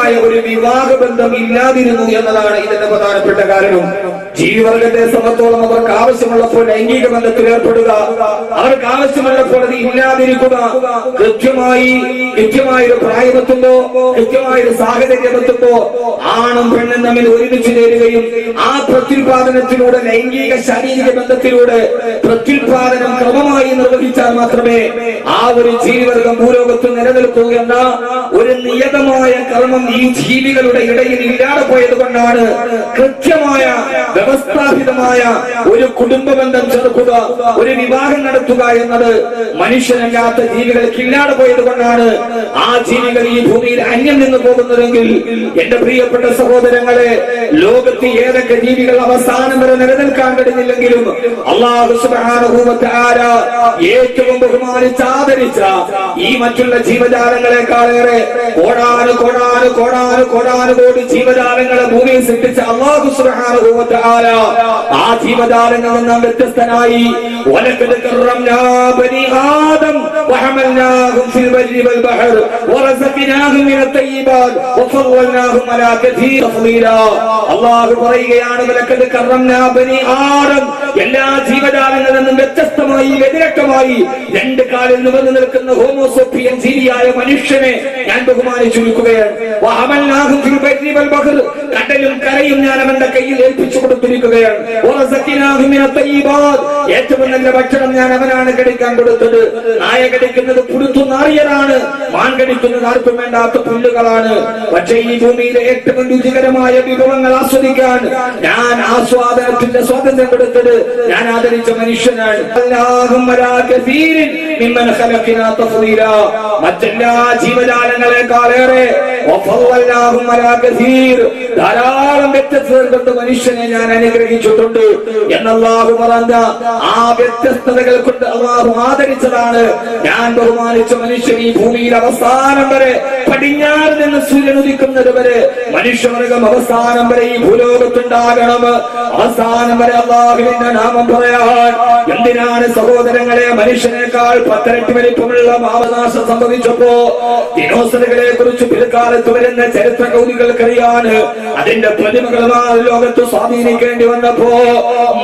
നിയമപരമായ ഒരു വിവാഹബന്ധം ഇല്ലാതിരുന്നു എന്നതാണ് ഇതിന്റെ പ്രധാനപ്പെട്ട കാരണം. ജീവിവർഗത്തെ സംബന്ധിച്ചോളം അവർക്ക് ആവശ്യമുള്ളപ്പോൾ ലൈംഗിക ബന്ധത്തിൽ ഏർപ്പെടുക, അവർക്ക് ആവശ്യമുള്ളപ്പോൾ അത് ഇല്ലാതിരിക്കുക. കൃത്യമായൊരു പ്രായമെത്തുമ്പോ, കൃത്യമായൊരു സാഹചര്യമെത്തുമ്പോ ആണും പെണ്ണും തമ്മിൽ ഒരുമിച്ച് ചേരുകയും ആ പ്രത്യുൽപാദനത്തിലൂടെ, ലൈംഗിക ശാരീരിക ബന്ധത്തിലൂടെ പ്രത്യുൽപാദനം ക്രമമായി നിർവഹിച്ചാൽ മാത്രമേ ആ ഒരു ജീവിവർഗം ഭൂലോകത്ത് നിലനിൽക്കൂ എന്ന ഒരു നിയതമായ കർമ്മം ഈ ജീവികളുടെ ഇടയിൽ ഇല്ലാതെ പോയത് കൊണ്ടാണ് കൃത്യമായ വ്യവസ്ഥാപിതമായ ഒരു കുടുംബ ബന്ധം ചേർക്കുക, ഒരു വിവാഹം നടത്തുക എന്നത് മനുഷ്യനല്ലാത്ത ജീവികൾക്ക് ഇല്ലാതെ പോയത് കൊണ്ടാണ് ആ ജീവികൾ ഈ ഭൂമിയിൽ അന്യം നിന്ന് പോകുന്നതെങ്കിൽ എന്റെ പ്രിയപ്പെട്ട സഹോദരങ്ങളെ, ലോകത്ത് ഏതൊക്കെ ജീവികൾ അവസാനം വരെ നിലനിൽക്കാൻ കഴിയുന്നില്ലെങ്കിലും അല്ലാഹു സുബ്ഹാനഹു വ തആല ഏറ്റവും ബഹുമാനിച്ച് ആദരിച്ച ഈ മറ്റുള്ള ജീവജാലങ്ങളെക്കാളേറെ കോടാനുകോടി ജീവജാലങ്ങളെ ഭൂമിയിൽ സൃഷ്ടിച്ച അല്ലാഹു സുബ്ഹാനഹു വ തആല ആ ജീവജാലങ്ങളിൽ നിന്നും വ്യത്യസ്തനായി വലഖദ് കറംനാ ബനി ആദം വഹമൽനാഹും ഫിൽ ബർരി വൽ ബഹർ വറസഖനാഹും മിനത് തയ്യിബാത് വഫളൽനാഹും അലാ കസീർ തഫ്ളീലാ. അല്ലാഹു പറയുകയാണ്, വലഖദ് കറംനാ ബനി ആദം, എല്ലാ ജീവജാലങ്ങളിൽ നിന്നും വ്യത്യസ്തമായി, വ്യതിരക്തമായി രണ്ട് കാലിൽ നിവർന്നു നിൽക്കുന്ന ഹോമോസോപ്പിയൻ ജീവിയായ മനുഷ്യനെ ഞാൻ ബഹുമാനിച്ചിരിക്കുകയാണ്. വഹമൽനാഹും ഫിൽ ബർരി വൽ ബഹർ, കടലും കരയും ഞാൻ അവന്റെ കയ്യിൽ ഏൽപ്പിച്ചു കൊടുത്തിരിക്കുകയാണ്. വറസഖനാഹും മിനത് തയ്യിബാത്, ഏറ്റവും നല്ല ഭക്ഷണം ഞാൻ അവനാണ് കഴിക്കാൻ കൊടുത്തത്. നായ കടിക്കുന്നത് പുഴുത്തു നാറിയതാണ്, മാൻ കടിക്കുന്നത് ആർക്കും വേണ്ടാത്ത പുല്ലുകളാണ്. പക്ഷേ ഈ ഭൂമിയിലെ ഏറ്റവും രുചികരമായ വിഭവങ്ങൾ ആസ്വദിക്കാൻ ഞാൻ ആസ്വാദനത്തിന്റെ സ്വാതന്ത്ര്യം കൊടുത്തത് ഞാൻ ആദരിച്ച മനുഷ്യനാണ്. മറ്റെല്ലാ ജീവജാലങ്ങളെക്കാളേറെ ധാരാളം വ്യത്യസ്തതകൾ കൊണ്ട് മനുഷ്യനെ ഞാൻ അനുഗ്രഹിച്ചിട്ടുണ്ട് എന്നല്ലാഹു പറഞ്ഞ ആ വ്യത്യസ്തതകൾ കൊണ്ട് അല്ലാഹു ആദരിച്ചതാണ് ഞാൻ ബഹുമാനിച്ച മനുഷ്യൻ. ഈ ഭൂമിയിൽ അവസാനം വരെ, പടിഞ്ഞാറ് നിന്ന് സൂര്യൻ ഉദിക്കുന്നത് വരെ മനുഷ്യവർഗം അവസാനം വരെ ഈ ഭൂലോകത്തുണ്ടാകണം. അവസാനം വരെ അല്ലാഹുവിന്റെ നാമം പറയാൻ. എന്തിനാണ് സഹോദരങ്ങളെ മനുഷ്യനേക്കാൾ 10 ഇരട്ടി വലിപ്പമുള്ള മാവനാശം സംഭവിച്ചപ്പോ ദിനോസറുകളെ കുറിച്ച് പിൽക്കാലത്ത് വരുന്ന ചരിത്ര കൗതുകൾക്കറിയാണ്. അതിന്റെ പ്രതിമകളുമായി ലോകത്ത് സ്വാധീനിക്കേണ്ടി വന്നപ്പോ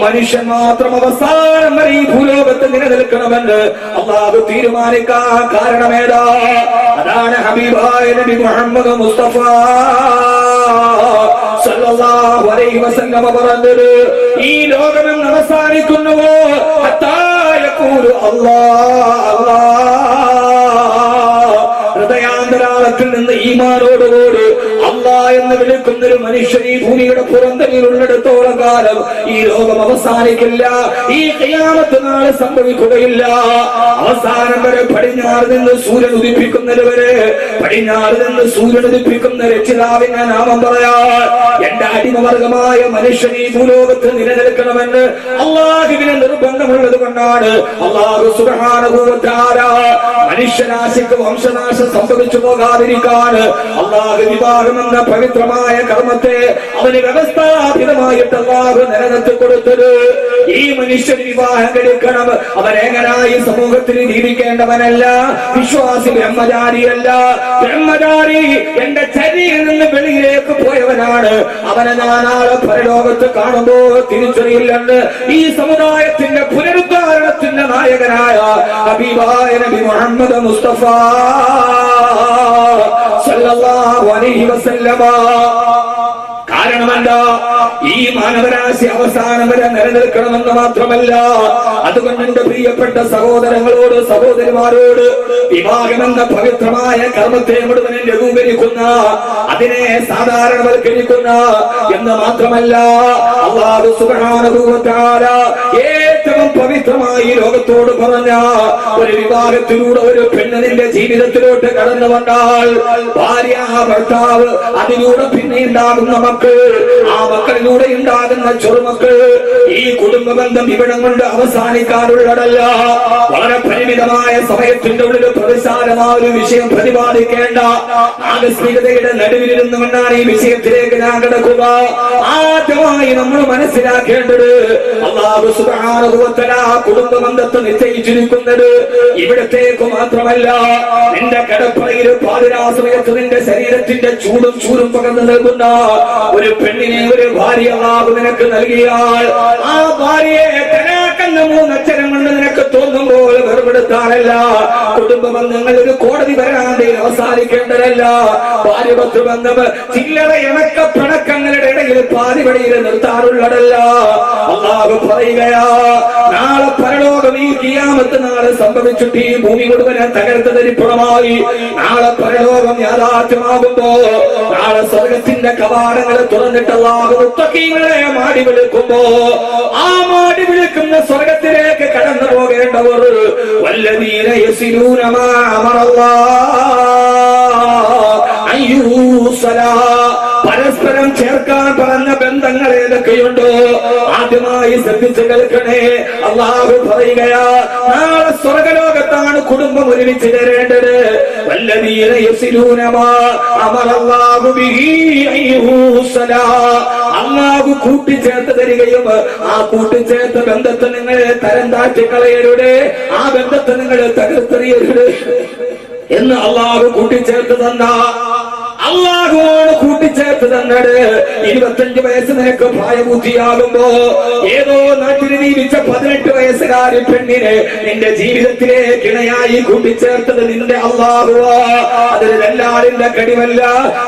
മനുഷ്യൻ മാത്രം അവസാനം വരെ ഈ ഭൂലോകത്ത് നിലനിൽക്കണമെന്ന് അല്ലാഹു തീരുമാനിക്കാൻ കാരണമേതാ? അതാണ് ഹബീബായ നബി മുഹമ്മദ് മുസ്തഫ സല്ലല്ലാഹു അലൈഹി വസല്ലം പറഞ്ഞത്, ഈ ലോകം അവസാനിക്കുന്നുവോ ഹത്താ യഖൂലു അല്ലാഹ്. ഹൃദയാന്തരാളത്തിൽ നിന്ന് ഈമാനോടുകൂടി അല്ലാഹ് എന്ന് വിളിക്കുന്ന ഒരു മനുഷ്യൻ ഈ ഭൂമിയുടെ പുറന്തലിലുള്ളിടത്തോളം കാലം ഈ ലോകം അവസാനിക്കില്ല, ഈ ഖിയാമത്ത് നാളെ സംഭവിക്കുകയില്ല. അവസാനം വരെ പടിഞ്ഞാറ് നിന്ന് സൂര്യൻ ഉദിപ്പിക്കുന്നത് വരെ, പടിഞ്ഞാറ് നിന്ന് സൂര്യൻ ഉദിപ്പിക്കുന്ന രക്ഷിതാവിന്റെ നാമം പറയാൻ എന്റെ അടിമവർഗമായ മനുഷ്യൻ ഈ ഭൂലോകത്ത് നിലനിൽക്കണമെന്ന് അല്ലാഹുവിന് നിർബന്ധമുള്ളത് കൊണ്ടാണ് അല്ലാഹു സുബ്ഹാനഹു വ തആല മനുഷ്യരാശിക്ക് വംശനാശം സംഭവിച്ചു പോകാതിരിക്കാൻ അല്ലാഹു വിവാഹം എന്ന പവിത്രമായ കർമ്മത്തെ അവന് വ്യവസ്ഥാപിതമായിട്ട് അല്ലാഹു നിലനിർത്തി കൊടുത്തത്. ഈ മനുഷ്യൻ വിവാഹം കഴിക്കണം. അവനെങ്ങനായി സമൂഹത്തിൽ ജീവിക്കേണ്ടവനല്ല, വിശ്വാസി ബ്രഹ്മചാരിയല്ല. ബ്രഹ്മചാരി എന്റെ ചരിയിൽ നിന്ന് വെളിയിലേക്ക് പോയവനാണ്. അവനെ ഞാൻ നാളെ പരലോകത്ത് കാണുമ്പോ തിരിച്ചറിയില്ലെന്ന് ഈ സമുദായത്തിന്റെ പുനരുദ്ധാരണത്തിന്റെ നായകനായ ഹബീബായ നബി മുഹമ്മദ് മുസ്തഫ സല്ലല്ലാഹു അലൈഹി വസല്ലമ. കാരണമെന്താ? ഈ മാനവരാശി അവസാനം വരെ നിലനിൽക്കണമെന്ന് മാത്രമല്ല, അതുകൊണ്ട് എന്റെ പ്രിയപ്പെട്ട സഹോദരങ്ങളോട്, സഹോദരിമാരോട്, വിവാഹമെന്ന പവിത്രമായ കർമ്മത്തെ മുഴുവൻ ലഘൂകരിക്കുന്ന, അതിനെ സാധാരണവൽക്കരിക്കുന്ന എന്ന് മാത്രമല്ല, അല്ലാഹു സുബ്ഹാനഹു വ തആല ഏറ്റവും പവിത്രമായി ലോകത്തോട് പറഞ്ഞ ഒരു വിവാഹത്തിലൂടെ ഒരു പെണ്ണിന്റെ ജീവിതത്തിലോട്ട് കടന്നു വന്നാൽ ഭാര്യ, ഭർത്താവ്, അതിലൂടെ പിന്നെ ഉണ്ടാകുന്ന മക്കൾ, ആ മക്കളിലൂടെ ഉണ്ടാകുന്ന ചെറുമക്കൾ, ഈ കുടുംബ ബന്ധം ഇവിടം കൊണ്ട് അവസാനിക്കാനുള്ളതല്ല. വളരെ പരിമിതമായ സമയത്തിന്റെ ഉള്ളിൽ പ്രതിശാലമായ ഒരു വിഷയം പ്രതിപാദിക്കേണ്ട ആകസ്മികതയുടെ നടുവിലിരുന്നു കൊണ്ടാണ് ഈ വിഷയത്തിലേക്ക് ഞാൻ കിടക്കുക. ആദ്യമായി നമ്മൾ മനസ്സിലാക്കേണ്ടത് അല്ലാഹു സുബ്ഹാനഹു സുബ്ഹാനഹു വ തആല കുടുംബ ബന്ധത്തെ നിശ്ചയിച്ചിരിക്കുന്നത് ഇവിടത്തേക്ക് മാത്രമല്ല. നിന്റെ കിടപ്പറയിൽ പാതിരാ സമയത്ത് നിന്റെ ശരീരത്തിന്റെ ചൂടും പകർന്നു നൽകുന്ന ഒരു പെണ്ണിനെ ഒരു ഭാര്യ അല്ലാഹു നിനക്ക് നൽകിയാൽ ആ ഭാര്യയെ തലാഖെന്ന 3 അക്ഷരം കൊണ്ട് നിനക്ക് തോന്നുമ്പോൾ വെറുപെടുത്താനല്ല. കുടുംബ ബന്ധങ്ങൾ ഒരു കോടതി വരാന്തയിൽ അവസാനിക്കേണ്ടതല്ല. ഭാര്യ-ഭർത്തൃ ബന്ധം ചില്ലറ ഇണക്ക പിണക്കങ്ങളുടെ ഇടയിൽ പാതിവടിയിൽ നിർത്താറുള്ളതല്ല. അല്ലാഹു പറയുകയാ, നാളെ പരലോകം ഈ ഖിയാമത്ത് നാളെ സംഭവിച്ചിട്ട് ഈ ഭൂമി മുഴുവൻ തകർത്ത തരിപ്പണമായി നാളെ പരലോകം യാഥാർത്ഥ്യമാകുമ്പോ നാളെ സ്വർഗത്തിന്റെ കവാടങ്ങൾ തുറന്നിട്ട് അല്ലാഹു മുത്തഖീങ്ങളെ മാടി വിളിക്കുമ്പോ ആ മാടി വിളിക്കുന്ന സ്വർഗത്തിലേക്ക് കടന്നു പോകേണ്ടവർ വല്ലദീന യസിലൂന മാ പരസ്പരം ചേർക്കാൻ പറഞ്ഞ ബന്ധങ്ങൾ ഏതൊക്കെയുണ്ടോ ആദ്യമായി ശ്രദ്ധിച്ചു കേൾക്കണേ. അല്ലാഹു പറയുകയാ, നാളെ സ്വർഗലോകത്താണ് കുടുംബം ഒരുമിച്ച് തരേണ്ടത്. വല്ലദീന യസിലൂന മാ അമറല്ലാഹു ബിഹി അയ്യുസലാ. അല്ലാഹു കൂട്ടിച്ചേർത്ത് തരികയും ആ കൂട്ടിച്ചേർത്ത ബന്ധത്തെ നിങ്ങൾ തരം താഴ്ത്തി കളയരുത്, ആ ബന്ധത്തെ നിങ്ങൾ തകർത്തെറിയരുത് എന്ന് അല്ലാഹു കൂട്ടിച്ചേർത്ത് തന്ന അല്ലാഹുവോട് കൂട്ടിച്ചേർത്ത് തന്നത്. 25 വയസ്സ് നിനക്ക് പ്രായപൂർത്തിയാകുമ്പോ ഏതോ നാട്ടിൽ ജീവിച്ച 18 വയസ്സുകാരി പെണ്ണിനെ നിന്റെ ജീവിതത്തിലേക്ക് ഇണയായി കൂട്ടിച്ചേർത്തത് നിന്റെ അല്ലാഹുവാ. അതൊരു ദല്ലാളിന്റെ കഴിവല്ല,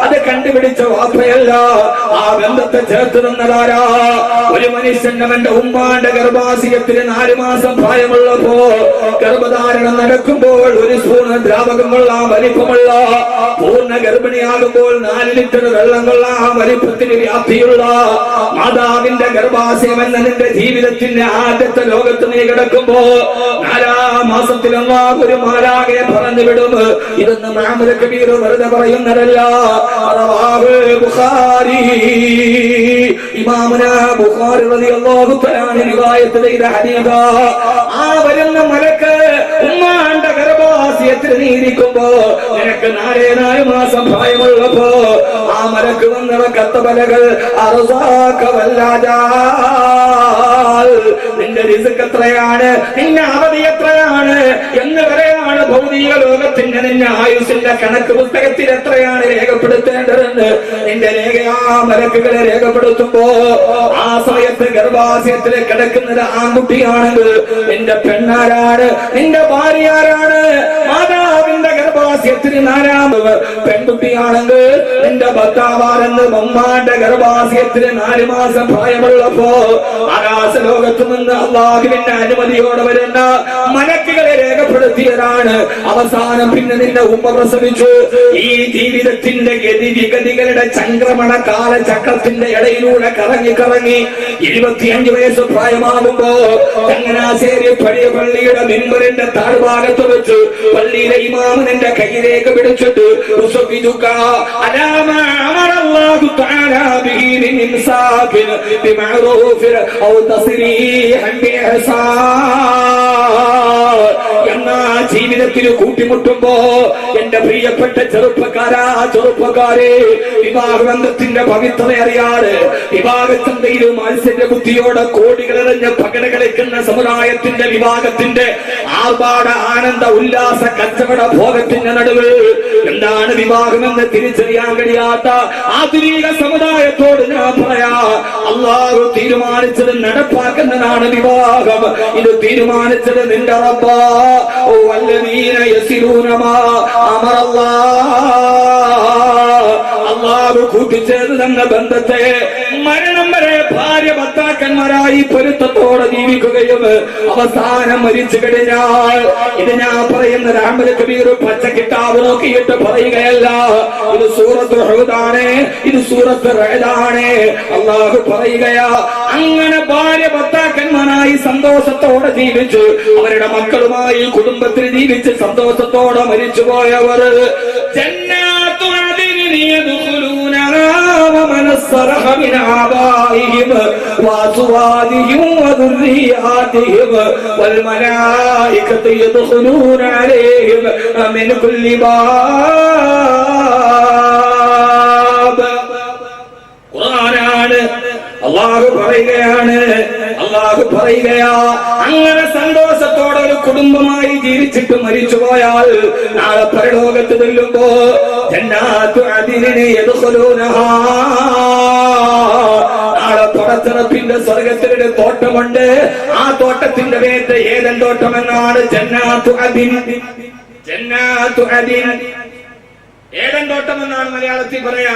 അത് കണ്ടുപിടിച്ച വാപ്പയല്ല. ആ ബന്ധത്തെ ചേർത്ത് തന്നതാരാ? ഒരു മനുഷ്യൻ അവന്റെ ഉമ്മാന്റെ ഗർഭാശയത്തിന് 4 മാസം പ്രായമുള്ളപ്പോ ഗർഭധാരണം നടക്കുമ്പോൾ 1 സ്പൂൺ ദ്രാവകം കൊള്ളാം വലിപ്പമുള്ള പൂർണ്ണ ഗർഭിണിയാകുമ്പോൾ 4 ലിറ്റർ വെള്ളം കൊള്ളാം വലിപ്പത്തിന് വ്യാപ്തിയുള്ള മാതാവിന്റെ ഗർഭാശയം എന്ന നിന്റെ ജീവിതത്തിന്റെ ആദ്യത്തെ ലോകത്ത് നീ കിടക്കുമ്പോ 4-ാം മാസത്തിൽ ഒരു മാലാഖയെ പറഞ്ഞു വിടും. ഇതൊന്നും മുഹമ്മദ് കബീർ വെറുതെ പറയുന്നതല്ല. ബുഖാരി ഇമാമുന ബുഖാരി റളിയല്ലാഹു തആല റിവായത്ത് ചെയ്ത ഹദീസാ. ആ വരുന്ന മലക്ക് ഉമ്മാന്റെ ഗർഭാശയത്തിൽ നീ ഇരിക്കുമ്പോ നിനക്ക് 4 മാസം പ്രായമുള്ളപ്പോ ആ മലക്ക് വന്നവ കത്തബലകൾ നിന്റെ റിസ്ക് എത്രയാണ്, നിന്റെ അവധി എത്രയാണ് എന്ന് വരെയാണ് ഭൗതിക ലോകത്തിന്റെ നിന്റെ ആയുസിന്റെ കണക്ക് പുസ്തകത്തിൽ എത്രയാണ് രേഖപ്പെടുത്തേണ്ടതെന്ന് നിന്റെ രേഖയാ മലക്കുകളെ രേഖപ്പെടുത്തുമ്പോ ആ സമയത്ത് ഗർഭാശയത്തിൽ കിടക്കുന്നത് ആൺകുട്ടിയാണെങ്കിൽ നിന്റെ പെണ്ണാരാണ്, നിന്റെ ഭാര്യ ആരാണ്? മാതാവിന്റെ ഗർഭാശയത്തിന് 4-ാമത് പെൺകുട്ടിയാണെങ്കിൽ നിന്റെ ഭർത്താവാരെന്ന് ഉമ്മാന്റെ ഗർഭാശയത്തിന് 4 മാസം പ്രായമുള്ളപ്പോ ആകാശ ലോകത്ത് നിന്ന് അല്ലാഹുവിന്റെ അനുമതിയോടെ വരുന്ന മലക്കുകളെ രേഖപ്പെടുത്തിയതാണ്. അവസാനം പിന്നെ നിന്റെ ഉമ്മ പ്രസവിച്ചു. ഈ ജീവിതത്തിന്റെ ഗതിവിഗതികളുടെ ചംക്രമണ കാലചക്രത്തിന്റെ ഇടയിലൂടെ കറങ്ങി 25 വയസ്സ് പ്രായമാകുമ്പോ ചങ്ങനാശ്ശേരി പഴയ പള്ളിയുടെ മിമ്പറിന്റെ താഴ്ഭാഗത്ത് വെച്ച് പള്ളിയിലെ ഇമാം നിന്റെ കൈയിലേക്ക് പിടിച്ചിട്ട് എന്നാ ജീവിതത്തിൽ കൂട്ടിമുട്ടുമ്പോ എന്റെ പ്രിയപ്പെട്ട ചെറുപ്പക്കാരെ വിവാഹബന്ധത്തിന്റെ പവിത്രത അറിയാതെ വിവാഹചന്തയിലും മത്സര ബുദ്ധിയോടെ കോടികളെറിഞ്ഞ് പകട കളിക്കുന്ന സമുദായത്തിന്റെ വിവാഹത്തിന്റെ ആർഭാട ആനന്ദ ഉല്ലാസ കച്ചവട ഭോഗത്തിന്റെ നടുവിൽ എന്താണ് വിവാഹമെന്ന് തിരിച്ചറിയാൻ കഴിയാത്ത ആധുനിക സമുദായത്തോട് ഞാൻ പറയാ, അല്ലാഹു തീരുമാനിച്ചത് നടപ്പാക്കുന്നതാണ് വിവാഹം. ഇത് തീരുമാനിച്ചത് നിന്റെ റബ്ബാ. വല്ലദീന യസിലൂന മാ അല്ലാഹു കൂട്ടിച്ചേർത്ത് തന്ന ബന്ധത്തെ മരണം വരെ ഭാര്യ ഭർത്താക്കന്മാരായി പൊരുത്തത്തോടെ ജീവിക്കുകയും അവസാനം മരിച്ചു കഴിഞ്ഞാൽ, ഇത് ഞാൻ പറയുന്നത് അഹ്മദ് കബീർ പച്ച കിതാബ് നോക്കിയിട്ട് പറയുകയല്ല. ഇത് സൂറത്ത് ഹൂദാണ്, ഇത് സൂറത്ത് റഅദാണ്. അല്ലാഹു പറയുകയാ, അങ്ങനെ ഭാര്യ ഭർത്താക്കന്മാരായി സന്തോഷത്തോടെ ജീവിച്ചു അവരുടെ മക്കളുമായി കുടുംബത്തിൽ ജീവിച്ച് സന്തോഷത്തോടെ മരിച്ചുപോയവർ ജന്നാത്തു അദ്നിൻ യദ്ഖുലൂനഹാ വമൻ സറഹ മിൻ ആബാഇഹിം വഅസ്വാദിഹിം വദുർരിയാതിഹിം വൽ മലായികതു യദ്ഖുലൂന അലൈഹിം മിൻ കുല്ലി ബാബ്. ഖുർആനാണ്. അല്ലാഹു പറയുകയാണ്, അല്ലാഹു അല്ലാഹു പറയുകയാ, അങ്ങനെ സന്തോഷത്തോടെ ഒരു കുടുംബമായി ജീവിച്ചിട്ട് മരിച്ചുപോയാൽ നാളെ പരലോകത്ത് ചെല്ലുമ്പോ ജന്നാത്തു അദിനിനെ യദ്ഖുലൂനഹാ, നാളെ പടച്ചറപ്പിന്റെ സ്വർഗത്തിലൊരു തോട്ടമുണ്ട്. ആ തോട്ടത്തിന്റെ പേര് ഏതൻ തോട്ടം എന്നാണ്. ജന്നാത്തു അദിൻ, ജന്നാത്തു അദിൻ, ഏതൻ തോട്ടം എന്നാണ് മലയാളത്തിൽ പറയാ.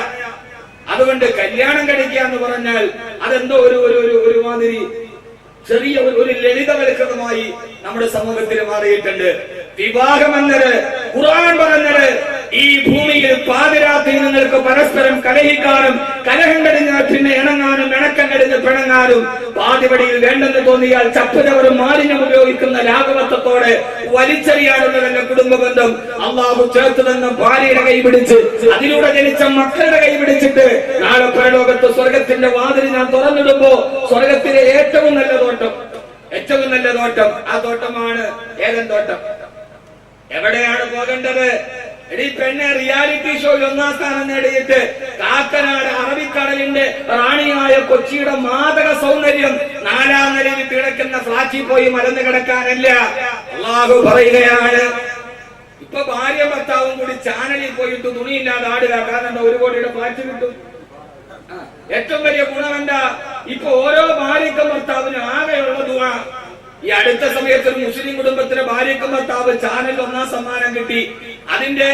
അതുകൊണ്ട് കല്യാണം കഴിക്കുക എന്ന് പറഞ്ഞാൽ അതെന്തോ ഒരു മാതിരി ചെറിയ ഒരു ലളിതവൽക്കൃതമായി നമ്മുടെ സമൂഹത്തിൽ മാറിയിട്ടുണ്ട്. വിവാഹം എന്നത് ഖുർആൻ പറഞ്ഞത് ഈ ഭൂമിയിൽ പാതിരാത്രി നിങ്ങൾക്ക് പരസ്പരം കലഹിക്കാനും, കലഹം കഴിഞ്ഞാൽ പിന്നെ ഇണങ്ങാനും, ഇണക്കം കഴിഞ്ഞ് പിണങ്ങാനും, പാതിവടിയിൽ വേണ്ടെന്ന് തോന്നിയാൽ ചപ്പുചവറും മാലിന്യം ഉപയോഗിക്കുന്ന ലാഘവത്വത്തോടെ വലിച്ചെറിയാനുള്ളതല്ല കുടുംബബന്ധം. അള്ളാഹു ചേർത്ത് തന്ന ഭാര്യയുടെ കൈപിടിച്ച് അതിലൂടെ ജനിച്ച മക്കളുടെ കൈപിടിച്ചിട്ട് നാളെ പരലോകത്ത് സ്വർഗത്തിന്റെ വാതിൽ ഞാൻ തുറന്നിടുമ്പോ സ്വർഗത്തിലെ ഏറ്റവും നല്ല തോട്ടം, ഏറ്റവും നല്ല തോട്ടം, ആ തോട്ടമാണ് ഏതൻ തോട്ടം. എവിടെയാണ് പോകേണ്ടത്? എടീ പെണ്ണെ, റിയാലിറ്റി ഷോയിൽ 1-ാം സ്ഥാനം നേടിയിട്ട് കാക്കനാട് അറബിക്കടലിന്റെ റാണിയായ കൊച്ചിയുടെ മാദക സൗന്ദര്യം 4-ാം നിലയിൽ കിടക്കുന്ന ഫ്ലാറ്റിൽ പോയി മലന്ന് കിടക്കാനല്ല. അല്ലാഹു പറയുകയാണ്, ഇപ്പൊ ഭാര്യ ഭർത്താവും കൂടി ചാനലിൽ പോയിട്ട് തുണിയില്ലാതെ ആടുക. കാരണം 1 കോടിയുടെ ഫ്ലാറ്റ് കിട്ടും. ഏറ്റവും വലിയ ഗുണം എന്താ? ഇപ്പൊ ഓരോ ഭാര്യക്കും ഭർത്താവിനും ആകെയുള്ള ദുആ. ഈ അടുത്ത സമയത്ത് ഒരു മുസ്ലിം കുടുംബത്തിലെ ഭാര്യക്കും ഭർത്താവ് ചാനലിൽ 1-ാം സമ്മാനം കിട്ടി. അതിന്റെ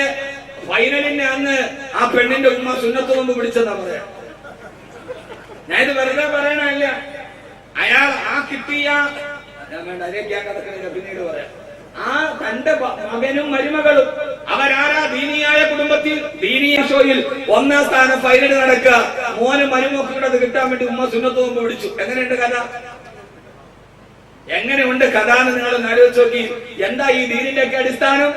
ഫൈനലിന്റെ അന്ന് ആ പെണ്ണിന്റെ ഉമ്മ സുന്നത്ത് നോമ്പ് പിടിച്ചെന്നാ പറയാ. ഞാൻ ഇത് വെറുതെ പറയണല്ല. അയാൾ ആ കിട്ടിയ പിന്നീട് പറയാം. ആ തന്റെ മകനും മരുമകളും അവരാരാ? ദീനിയായ കുടുംബത്തിൽ ദീനിയ ഷോയിൽ 1-ാം സ്ഥാനം ഫൈനൽ നടക്കുക. മോനും മരുമക്കളുടെ അത് കിട്ടാൻ വേണ്ടി ഉമ്മ സുന്നത്ത് നോമ്പ് പിടിച്ചു. എങ്ങനെയുണ്ട് കഥ? എങ്ങനെയുണ്ട് കഥ എന്ന് നിങ്ങളൊന്ന് ആലോചിച്ച് നോക്കി. എന്താ ഈ ദീനിന്റെ ഒക്കെ അടിസ്ഥാനം?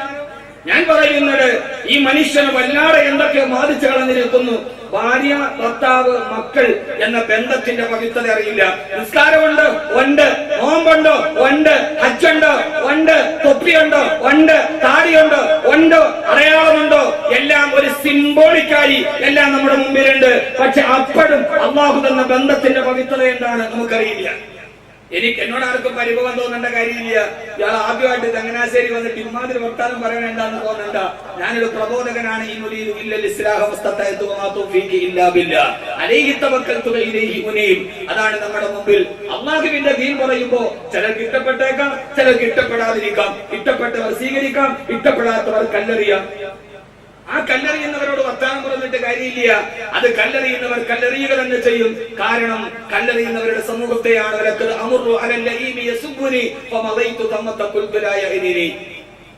ഞാൻ പറയുന്നത് ഈ മനുഷ്യന് വല്ലാതെ എന്തൊക്കെ ബാധിച്ചു കളഞ്ഞിരിക്കുന്നു. ഭാര്യ, ഭർത്താവ്, മക്കൾ എന്ന ബന്ധത്തിന്റെ പവിത്രത അറിയില്ല. നിസ്കാരമുണ്ടോ? ഉണ്ട്. നോമ്പുണ്ടോ? ഉണ്ട്. ഹജ്ജുണ്ടോ? ഉണ്ട്. തൊപ്പിയുണ്ടോ? ഉണ്ട്. താടിയുണ്ടോ? ഉണ്ട്. അടയാളമുണ്ടോ? എല്ലാം ഒരു സിംബോളിക്കായി എല്ലാം നമ്മുടെ മുമ്പിലുണ്ട്. പക്ഷെ അപ്പോഴും അല്ലാഹു തന്ന ബന്ധത്തിന്റെ പവിത്രത എന്താണ് നമുക്കറിയില്ല. എന്നോട് ആർക്കും പരിഭവം തോന്നേണ്ട കാര്യമില്ല. ഇയാൾ ആദ്യമായിട്ട് ചങ്ങനാശ്ശേരി വന്നിട്ട് ഇമാതിരി വർത്താനം പറയാൻ എന്താന്ന് തോന്നണ്ട. ഞാനൊരു പ്രബോധകനാണ്. ഈ മുരീദു ഇല്ലൽ ഇസ്ലാഹ വസ്തതഅതു വമാ തൗഫീഖി ഇല്ലാ ബില്ലാഹ് അലൈഹി തവക്കൽതു ഇലൈഹി ഉനീബ്. അതാണ് നമ്മുടെ മുമ്പിൽ. അല്ലാഹുവിന്റെ ദീൻ പറയുമ്പോൾ ചിലർക്ക് ഇഷ്ടപ്പെട്ടേക്കാം, ചിലർക്ക് ഇഷ്ടപ്പെടാതിരിക്കാം. ഇഷ്ടപ്പെട്ടവർ സ്വീകരിക്കാം, ഇഷ്ടപ്പെടാത്തവർ കല്ലെറിയാം. ആ കല്ലെറിയുന്നവരോട് വർത്താനം പറഞ്ഞിട്ട് കാര്യമില്ല. അത് കല്ലെറിയുന്നവർ കല്ലെറിയുക തന്നെ ചെയ്യും. കാരണം കല്ലെറിയുന്നവരുടെ സമൂഹത്തെയാണ്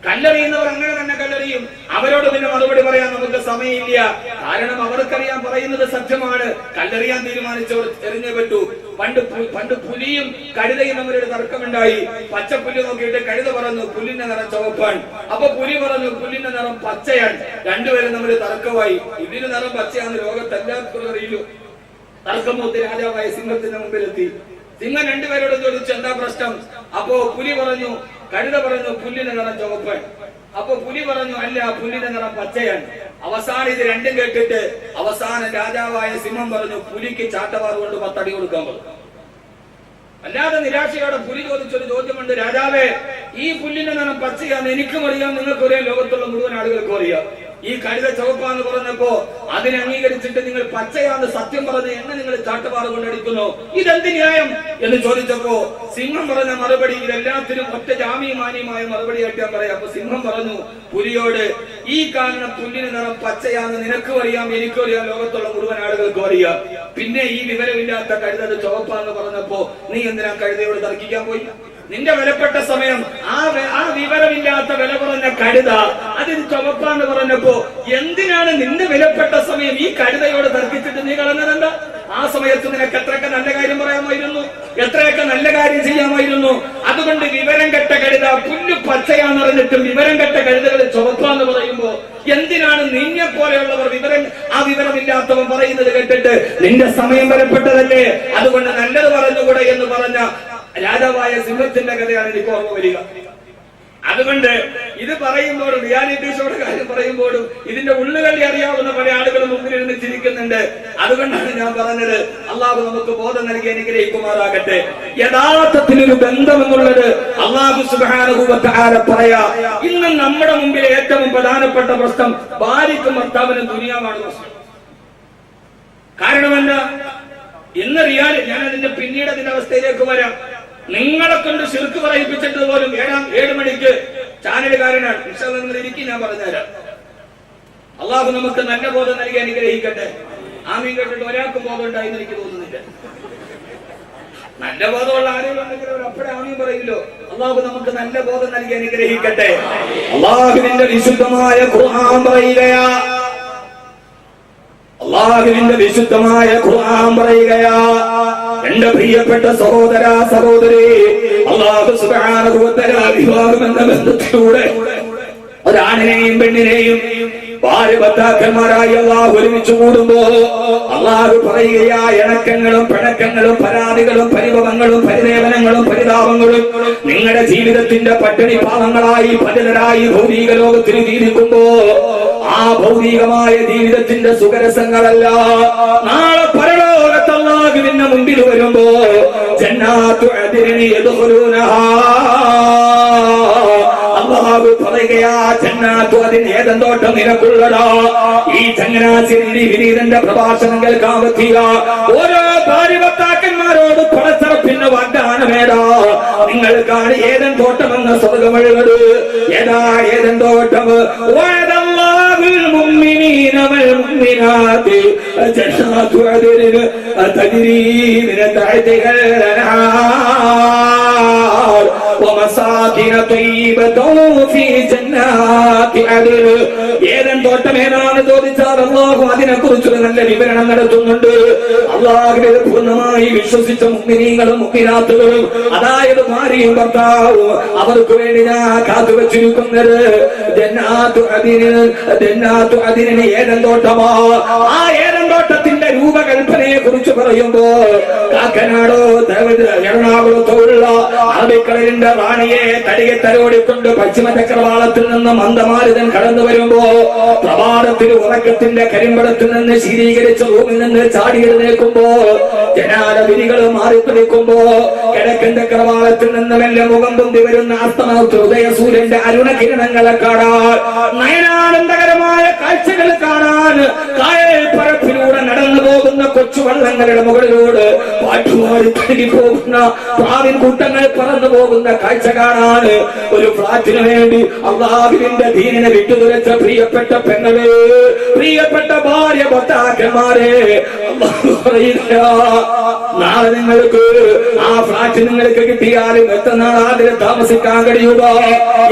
കല്ലെറിയുന്നവർ അങ്ങനെ തന്നെ കല്ലെറിയും. അവരോട് പിന്നെ മറുപടി പറയാൻ നമുക്ക് സമയമില്ല. കാരണം അവർക്കറിയാൻ പറയുന്നത് സത്യമാണ്. കല്ലെറിയാൻ തീരുമാനിച്ചവർ എറിഞ്ഞേ പറ്റൂ. പണ്ട് പുലിയും കഴുതയും തമ്മിലൊരു തർക്കമുണ്ടായി. പച്ചപ്പുല്ല് നോക്കിയിട്ട് കഴുത പറഞ്ഞു പുല്ലിന്റെ നിറം ചുവപ്പാണ്. അപ്പൊ പുലി പറഞ്ഞു പുല്ലിന്റെ നിറം പച്ചയാണ്. രണ്ടുപേരും തമ്മിൽ തർക്കമായി. ഇതിന് നിറം പച്ചയാന്ന് ലോകത്തെല്ലാവർക്കും അറിയില്ലു. തർക്കമൂത്ത് രാജാവായ സിംഹത്തിന്റെ മുമ്പിലെത്തി. സിംഹം രണ്ടുപേരോട് ചോദിച്ചു എന്താ പ്രശ്നം? അപ്പോ പുലി പറഞ്ഞു, കഴുത പറഞ്ഞു പുല്ലിന്റെ നിറം ചുവപ്പാണ്. അപ്പൊ പുലി പറഞ്ഞു അല്ല, പുല്ലിന്റെ നിറം പച്ചയാണ്. അവസാനം ഇത് രണ്ടും കേട്ടിട്ട് അവസാനം രാജാവായ സിംഹം പറഞ്ഞു പുലിക്ക് ചാട്ടവാറ് കൊണ്ട് 10 അടി കൊടുക്കാൻ പറഞ്ഞു. അല്ലാതെ നിരാശയോടെ പുലി ചോദിച്ചൊരു ചോദ്യമുണ്ട്, രാജാവേ ഈ പുല്ലിന്റെ നിറം പച്ചയാന്ന് എനിക്കും അറിയാം, നിങ്ങൾക്കും അറിയാം, ലോകത്തുള്ള മുഴുവൻ ആളുകൾക്കും അറിയാം. ഈ കഴുത ചുവപ്പാന്ന് പറഞ്ഞപ്പോ അതിനെ അംഗീകരിച്ചിട്ട് നിങ്ങൾ പച്ചയാന്ന് സത്യം പറഞ്ഞ് എന്നെ നിങ്ങൾ ചാട്ടവാറ് കൊണ്ടടിക്കുന്നു, ഇതെന്ത് ന്യായം എന്ന് ചോദിച്ചപ്പോ സിംഹം പറഞ്ഞ മറുപടി ഇതെല്ലാത്തിനും ഒറ്റ ജാമ്യമാന്യമായ മറുപടി ആയിട്ട് പറയാം. അപ്പൊ സിംഹം പറഞ്ഞു പുലിയോട്, ഈ കാണുന്ന പുല്ലിന് നിറം പച്ചയാന്ന് നിനക്കും അറിയാം, എനിക്കും അറിയാം, ലോകത്തുള്ള മുഴുവൻ ആളുകൾക്കും അറിയാം. പിന്നെ ഈ വിവരമില്ലാത്ത കഴുത ചുവപ്പാന്ന് പറഞ്ഞപ്പോ നീ എന്തിനാ കഴുതയോട് തർക്കിക്കാൻ പോയി? നിന്റെ വിലപ്പെട്ട സമയം ആ വിവരമില്ലാത്ത വില കുറഞ്ഞ കഴുത അതിന് ചുവപ്പാന്ന് പറഞ്ഞപ്പോ എന്തിനാണ് നിന്റെ വിലപ്പെട്ട സമയം ഈ കഴുതയോട് തർക്കിച്ചിട്ട് നീ കളഞ്ഞതെന്താ? ആ സമയത്ത് നിനക്ക് എത്രയൊക്കെ നല്ല കാര്യം പറയാമായിരുന്നു, എത്രയൊക്കെ നല്ല കാര്യം ചെയ്യാമായിരുന്നു. അതുകൊണ്ട് വിവരം കെട്ട കഴുത പുല്ല് പച്ചയാന്നറിഞ്ഞിട്ടും വിവരം കെട്ട കഴുതകൾ ചുവപ്പാന്ന് പറയുമ്പോ എന്തിനാണ് നിന്നെ പോലെയുള്ളവർ ആ വിവരമില്ലാത്തവൻ പറയുന്നത് കേട്ടിട്ട് നിന്റെ സമയം വിലപ്പെട്ടതല്ലേ, അതുകൊണ്ട് നല്ലത് പറഞ്ഞുകൂടെ എന്ന് പറഞ്ഞ രാജാവായ സിംഹത്തിന്റെ കഥയാണ് എനിക്ക് ഓർമ്മ വരിക. അതുകൊണ്ട് ഇത് പറയുമ്പോഴും റിയാലിറ്റി ഷോയുടെ കാര്യം പറയുമ്പോഴും ഇതിന്റെ ഉള്ളുകളി അറിയാവുന്ന പല ആളുകളും മുമ്പിൽ ഇരുന്ന് ചിരിക്കുന്നുണ്ട്. അതുകൊണ്ടാണ് ഞാൻ പറഞ്ഞത്, അള്ളാഹു നമുക്ക് ബോധം നൽകി അനുഗ്രഹിക്കുമാറാകട്ടെ. യഥാർത്ഥത്തിൽ ഒരു ബന്ധം എന്നുള്ളത് അള്ളാഹു സുബ്ഹാനഹു വ തആല പറയാ. ഇന്ന് നമ്മുടെ മുമ്പിൽ ഏറ്റവും പ്രധാനപ്പെട്ട പ്രശ്നം ഭാര്യയ്ക്കും ഭർത്താവിനും ദുനിയാവാണ് പ്രശ്നം. കാരണം എന്താ? ഇന്ന് റിയാൽ, ഞാൻ അതിന്റെ പിന്നീട് അതിന്റെ അവസ്ഥയിലേക്ക് വരാം. നിങ്ങളെ കൊണ്ട് ശിർക്ക് പറയിപ്പിച്ചിട്ട് പോലും 7 മണിക്ക് ചാനലുകാരനാണ്. നിങ്ങൾ ഇരിക്കും, ഞാൻ പറഞ്ഞുതരാം. അള്ളാഹു നമുക്ക് നല്ല ബോധം നൽകി അനുഗ്രഹിക്കട്ടെ. ആമീൻ കേട്ടിട്ട് ഒരാൾക്കും ബോധം ഉണ്ടായെന്ന് എനിക്ക് തോന്നുന്നില്ല. നല്ല ബോധമുള്ള ആരെങ്കിലും ഉണ്ടെങ്കിൽ അവർ അപ്പോഴേ ആമീൻ പറയില്ലോ. അള്ളാഹു നമുക്ക് നല്ല ബോധം നൽകി അനുഗ്രഹിക്കട്ടെ. അള്ളാഹുവിന്റെ വിശുദ്ധമായ ഖുർആൻ പറയുകയാ, അള്ളാഹുവിന്റെ വിശുദ്ധമായ ഖുർആൻ പറയുകയാ, എന്റെ പ്രിയപ്പെട്ട സഹോദര സഹോദരി, അള്ളാഹു സുബ്ഹാനഹു വ തആല വിവാഹം എന്ന ബന്ധത്തിലൂടെ ഒരാണിനെയും പെണ്ണിനെയും ഭാര്യ ഭർത്താക്കന്മാരായി അള്ളാഹു ഒരുമിച്ച് കൂടുമ്പോ അള്ളാഹു പറയുകയാ, ഇണക്കങ്ങളും പിണക്കങ്ങളും പരാതികളും പരിഭവങ്ങളും പരിദേവനങ്ങളും പരിതാപങ്ങളും നിങ്ങളുടെ ജീവിതത്തിന്റെ പട്ടിണി പാവങ്ങളായി പതിതരായി ഭൗതിക ലോകത്തിൽ ജീവിക്കുമ്പോ ആ ഭൗതികമായ ജീവിതത്തിന്റെ സുഖരസങ്ങളല്ല നാളെ പരലോകത്ത് അള്ളാഹുവിന്റെ മുമ്പിൽ വരുമ്പോ ജന്നാത്തു അദ്നിൻ യദ്ഖുലൂനഹാ. അള്ളാഹു പറയുകയാ, ജന്നാത്തു അദ്നിൻ ഏതെന്തോട്ടം നിനക്കുള്ളതാ. ഈ ചങ്ങനാശ്ശേരി വിനീതന്റെ പ്രഭാഷണം കേൾക്കാൻ പറ്റിയ ഓരോ ഭാര്യ ഭർത്താക്കന്മാരോട് പണച്ചറപ്പിന്റെ വാഗ്ദാനമേതാ? നിങ്ങൾക്കാണ് ഏതൻ തോട്ടമെന്ന സ്വർഗമുള്ളത്. ഏതാ ഏതൻ തോട്ടം? المؤمنين والمؤمنات جنات عدن تجري من تحتها الأنهار ومساكن طيبة في جنات عدن. ഏതൻ തോട്ടം ഏതാണെന്ന് ചോദിച്ചാൽ അള്ളാഹു അതിനെ കുറിച്ചുള്ള നല്ല വിവരണം നടത്തുന്നുണ്ട്. അള്ളാഹുവിനെ പൂർണ്ണമായി വിശ്വസിച്ച മുഅ്മിനീങ്ങളും മുഅ്മിനാത്തുകളും, അതായത് ഭാര്യയും ഭർത്താവും, അവർക്ക് വേണ്ടി ഞാൻ കാത്തുവച്ചിരിക്കുന്നത് ജന്നാത്തു അദ്നിന് ഏതൻ തോട്ടമാ. ആ ഏതൻ തോട്ടത്തിന്റെ രൂപകൽപ്പനയെ കുറിച്ച് പറയുമ്പോ കാക്കനാടോ എറണാകുളത്തോ ഉള്ള അറബിക്കടലിന്റെ റാണിയെ തടിയെ തലോടിക്കൊണ്ട് പശ്ചിമ ചക്രവാളത്തിൽ നിന്ന് മന്ദമാരുതൻ കടന്നു വരുമ്പോ പ്രഭാതത്തിൽ ഉറക്കത്തിന്റെ കരിമ്പടത്തിൽ നിന്ന് ശീതീകരിച്ച റൂമിൽ നിന്ന് ചാടിയെഴുന്നേൽക്കുമ്പോ ജനാല വിരികൾ മാറിപ്പിടിക്കുമ്പോ കിഴക്കൻ ചക്രവാളത്തിൽ നിന്ന് മെല്ലെ മുഖം പൊന്തി വരുന്ന അസ്തമനത്തിൽ ഉദയ സൂര്യന്റെ അരുണകിരണങ്ങളെ കാണാൻ, നയനാനന്ദകരമായ കാഴ്ചകൾ കാണാൻ, കായൽ പരപ്പിലൂടെ നടന്നു പോകുന്ന കൊച്ചു വള്ളങ്ങളുടെ മുകളിലൂടെ പാട്ടുപാടി തഴുകി പോകുന്ന പ്രാവിൻ കൂട്ടങ്ങൾ പറന്നു പോകുന്ന കാഴ്ച കാണാൻ, ഒരു ഫ്ലാറ്റിന് വേണ്ടി അള്ളാഹുവിന്റെ ദീനിനെ വിട്ടുതുരച്ച പ്രിയപ്പെട്ട പെങ്ങളെ, പ്രിയപ്പെട്ട ഭാര്യ ഭർത്താക്കന്മാരെ, നാളെ നിങ്ങൾക്ക് ആ ഫ്ലാറ്റ് നിങ്ങൾക്ക് കിട്ടിയാലും എത്ര നാളാണ് അതിൽ താമസിക്കാൻ കഴിയുക?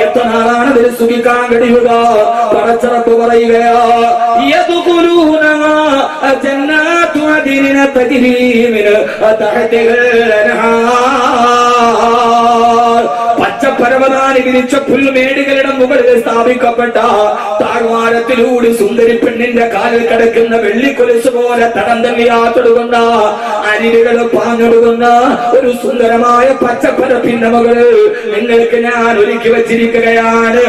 എത്ര നാളാണ് അതിൽ സുഖിക്കാൻ കഴിയുക? പടച്ചറപ്പ് പറയുകയാ, ജന്നാത്തു അദ്നിൻ തജ്രീ മിൻ തഹ്തിഹാ അൻഹാർ. പച്ചപ്പരവതാനി വിരിച്ച പുൽമേടുകളുടെ മുകളിൽ സ്ഥാപിക്കപ്പെട്ട താഴ്വാരത്തിലൂടെ സുന്ദരി പെണ്ണിന്റെ കാലിൽ കിടക്കുന്ന വെള്ളിക്കൊലുസ് പോലെ തടം തമ്മിയാത്തൊടുക്കുന്ന അരിലുകൾ പാഞ്ഞൊടുക്കുന്ന ഒരു സുന്ദരമായ പച്ചപ്പരപ്പിന്റെ മുകളിൽ നിങ്ങൾക്ക് ഞാൻ ഒരുക്കി വച്ചിരിക്കുകയാണ്.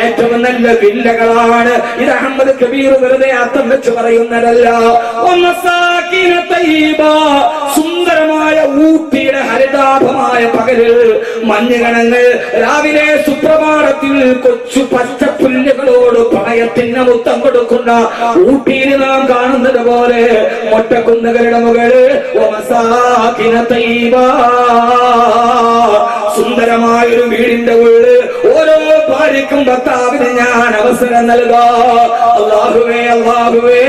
ഏറ്റവും നല്ല വില്ലകളാണ്. ഇത് അഹമ്മദ് കബീർ വെറുതെ അർത്ഥം വെച്ച് പറയുന്നതല്ല. സുന്ദരമായ ഊട്ടിയുടെ ഹരിതാഭമായ പകലിൽ മഞ്ഞുകണങ്ങൾ രാവിലെ സുപ്രഭാതത്തിൽ കൊച്ചു പച്ചപ്പുല്ലുകളോട് പണയത്തിന് മുത്തം കൊടുക്കുന്ന ഊട്ടിയിൽ നാം കാണുന്നത് പോലെ മൊട്ടക്കുന്നുകളുടെ മുകളിൽ സുന്ദരമായൊരു വീടിന്റെ ഉള്ളിൽ ഓരോ ഭാര്യക്കും ഭർത്താവിന് ഞാൻ അവസരം നൽകാ. അല്ലാഹുവേ, അല്ലാഹുവേ,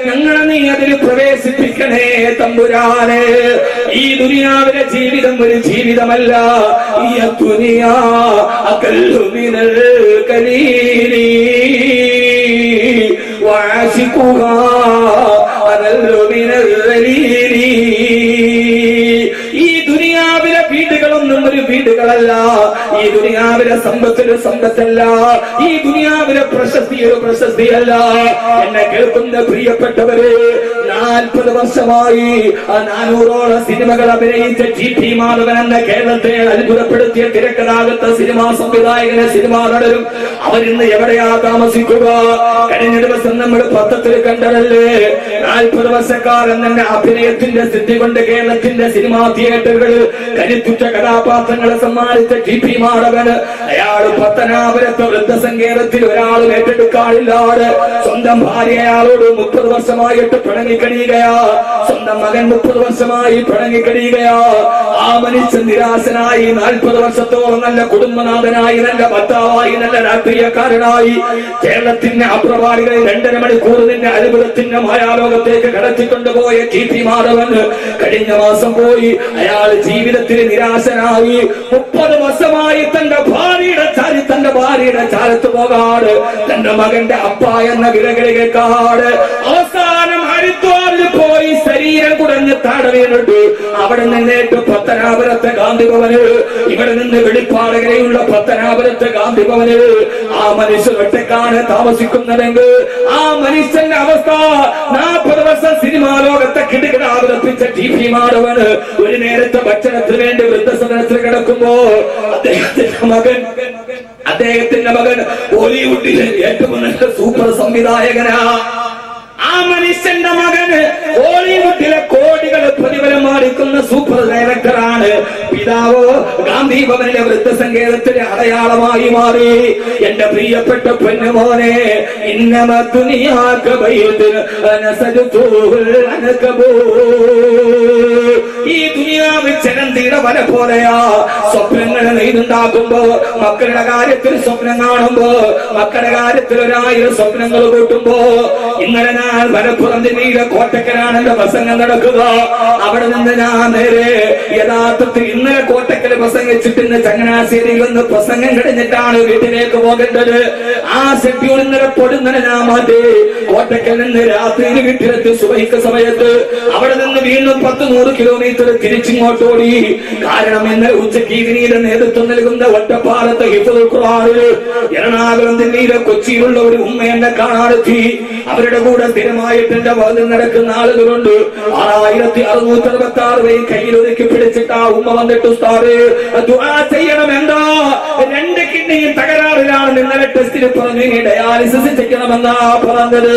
ഞങ്ങളെ നീ അതിൽ പ്രവേശിപ്പിക്കണേ തമ്പുരാനെ. ഈ ദുനിയാവിലെ ജീവിതം ഒരു ജീവിതമല്ല. ഈ ദുനിയാ അഖല്ലു മിനൽ ഖലീലി വഅശിഖുഹാ അഖല്ലു മിനൽ ഖലീലി. ഈ ദുനിയാവിലെ വീടുകളൊന്നും ഒരു വീടുകളല്ല. ഈ ദുനിയാവിലെ സമ്പത്തൊരു സമ്പത്തല്ല. ഈ ദുനിയാവിലെ പ്രശസ്തി ഒരു പ്രശസ്തിയല്ല. എന്നെ കേൾക്കുന്ന പ്രിയപ്പെട്ടവരെ, 40 വർഷമായി 400ഓളം സിനിമകൾ അഭിനയിച്ച ടി.പി. മാധവൻ എന്ന കേരളത്തെ അത്ഭുതപ്പെടുത്തിയ തിരക്കഥാകൃത്ത സിനിമാ സംവിധായകനെ സിനിമാ നടരും അവരിന്ന് എവിടെയാ താമസിക്കുക? കഴിഞ്ഞ ദിവസം നമ്മൾ പത്രത്തിൽ കണ്ടതല്ലേ, 40 വർഷക്കാരൻ തന്നെ അഭിനയത്തിന്റെ സ്ഥിതി കൊണ്ട് കേരളത്തിന്റെ സിനിമാ തിയേറ്ററുകളിൽ കരുത്തുറ്റ കഥാപാത്രങ്ങളെ സമ്മാനിച്ച ടി.പി. മാധവന് അയാൾ പത്തനാപുരത്ത് വൃദ്ധസങ്കേതത്തിൽ ഒരാളും ഏറ്റെടുക്കാനില്ലാതെ സ്വന്തം ഭാര്യ അയാളോട് 30 വർഷമായിട്ട് പിണങ്ങിക്കഴിയുകയാ. സ്വന്തം മകൻ 30 വർഷമായി പിണങ്ങിക്കഴിയുകയാ. ആ മനുഷ്യൻ നിരാശനായി 40 വർഷത്തോളം നല്ല കുടുംബനാഥനായി, നല്ല ഭർത്താവായി, നല്ല രാഷ്ട്രീയക്കാരനായി കേരളത്തിന്റെ അപ്രവാദികളെ 2.5 മണിക്കൂർ നിന്റെ അത്ഭുതത്തിന്റെ മായാലോകത്തേക്ക് കടത്തിക്കൊണ്ടുപോയ ടി.പി. മാധവൻ കഴിഞ്ഞ മാസം പോയി. അയാൾ ജീവിതത്തിൽ നിരാശനായി 30 വർഷമായി തന്റെ ഭാര്യയുടെ ചാരത്ത് പോകാട്, തന്റെ മകന്റെ അപ്പ എന്ന വിലകളെ കേൾക്കാട് അവസാനം ഹരിദ്വാറിൽ പോയി ശരീരം കുടഞ്ഞ് താഴെ വീണിട്ട് അവിടെ നിന്നേറ്റ് പത്തനാപുരത്തെ ഗാന്ധി ഭവന്, ഇവിടെ നിന്ന് വെളിപ്പാടുകരെയുള്ള പത്തനാപുരത്തെ ഗാന്ധി ഭവന് ആ മനുഷ്യൻ ഒറ്റക്കാണ് താമസിക്കുന്നതെങ്കിൽ ആ മനുഷ്യന്റെ അവസ്ഥ 40 വർഷം സിനിമാ ലോകത്തെ കിടുകിടാവിറപ്പിച്ച ടി.പി. മാധവന് ഒരു നേരത്തെ ഭക്ഷണത്തിന് വേണ്ടി വൃദ്ധസദനത്തിൽ കിടക്കുമ്പോ അദ്ദേഹത്തിന്റെ മകൻ ബോളിവുഡിലെ ഏറ്റവും നല്ല സൂപ്പർ സംവിധായകനാ. ആ മനുഷ്യന്റെ മകന് ബോളിവുഡിലെ കോടികൾ പ്രതിഫലം മാറിക്കുന്ന സൂപ്പർ ഡയറക്ടറാണ്. പിതാവോ ഗാന്ധി ഭവനിലെ വൃദ്ധസങ്കേതത്തിലെ അടയാളമായി മാറി. എന്റെ പ്രിയപ്പെട്ട പൊന്നുമോനെ, ഈ ദുനിയാവിൽ ചരന്തിയുടെ വല പോലെയാ. സ്വപ്നങ്ങൾ നെയ്തുണ്ടാക്കുമ്പോ മക്കളുടെ കാര്യത്തിൽ സ്വപ്നം കാണുമ്പോ, മക്കളുടെ കാര്യത്തിൽ 1000 സ്വപ്നങ്ങൾ കൂട്ടുമ്പോ, ഇന്നലെ ഞാൻ മലപ്പുറം ജില്ലയിലെ കോട്ടക്കലാണ് എന്റെ പ്രസംഗം നടക്കുക. അവിടെ നിന്ന് ഞാൻ നേരെ യഥാർത്ഥത്തിൽ ഇന്നലെ കോട്ടക്കൽ പ്രസംഗിച്ചിട്ട് ഇന്ന് ചങ്ങനാശ്ശേരിയിൽ നിന്ന് പ്രസംഗം കഴിഞ്ഞിട്ടാണ് വീട്ടിലേക്ക് പോകേണ്ടത്. ആ ഷെഡ്യൂൾ ഇന്നലെ പൊടുന്നനെ ഞാൻ മാറ്റി കോട്ടക്കൽ നിന്ന് രാത്രിയിൽ വീട്ടിലെത്തി സുബഹിക്ക് സമയത്ത്. അവിടെ നിന്ന് വീണ്ടും 10-100 കിലോമീറ്റർ തിരിച്ചിങ്ങോട്ട് ഓടി. കാരണം ഇന്നലെ ഉച്ചയ്ക്ക് ഇതിനീടെ നേതൃത്വം നൽകുന്ന ഒറ്റപ്പാലത്ത് ഹിഫ്ളുൽ ഖുർആനിൽ എറണാകുളം ജില്ലയിലെ കൊച്ചിയിലുള്ള ഒരു ഉമ്മ എന്നെ കാണാനെത്തി. അവരുടെ കൂടെ സ്ഥിരമായിട്ട് എന്റെ വാതിൽ നടക്കുന്ന ആളുകളുണ്ട്. 6666 പേര് കയ്യിൽ ഒതുക്കി പിടിച്ചിട്ട് ആ ഉമ്മ വന്നിട്ട് ഉസ്താദേ ദുആ ചെയ്യണം. എന്താ 2 കിഡ്നിയും തകരാറിലാണ്. ഇന്നലെ ടെസ്റ്റിൽ പറഞ്ഞു ഡയാലിസിസ് ചെയ്യണമെന്നാ പറഞ്ഞത്.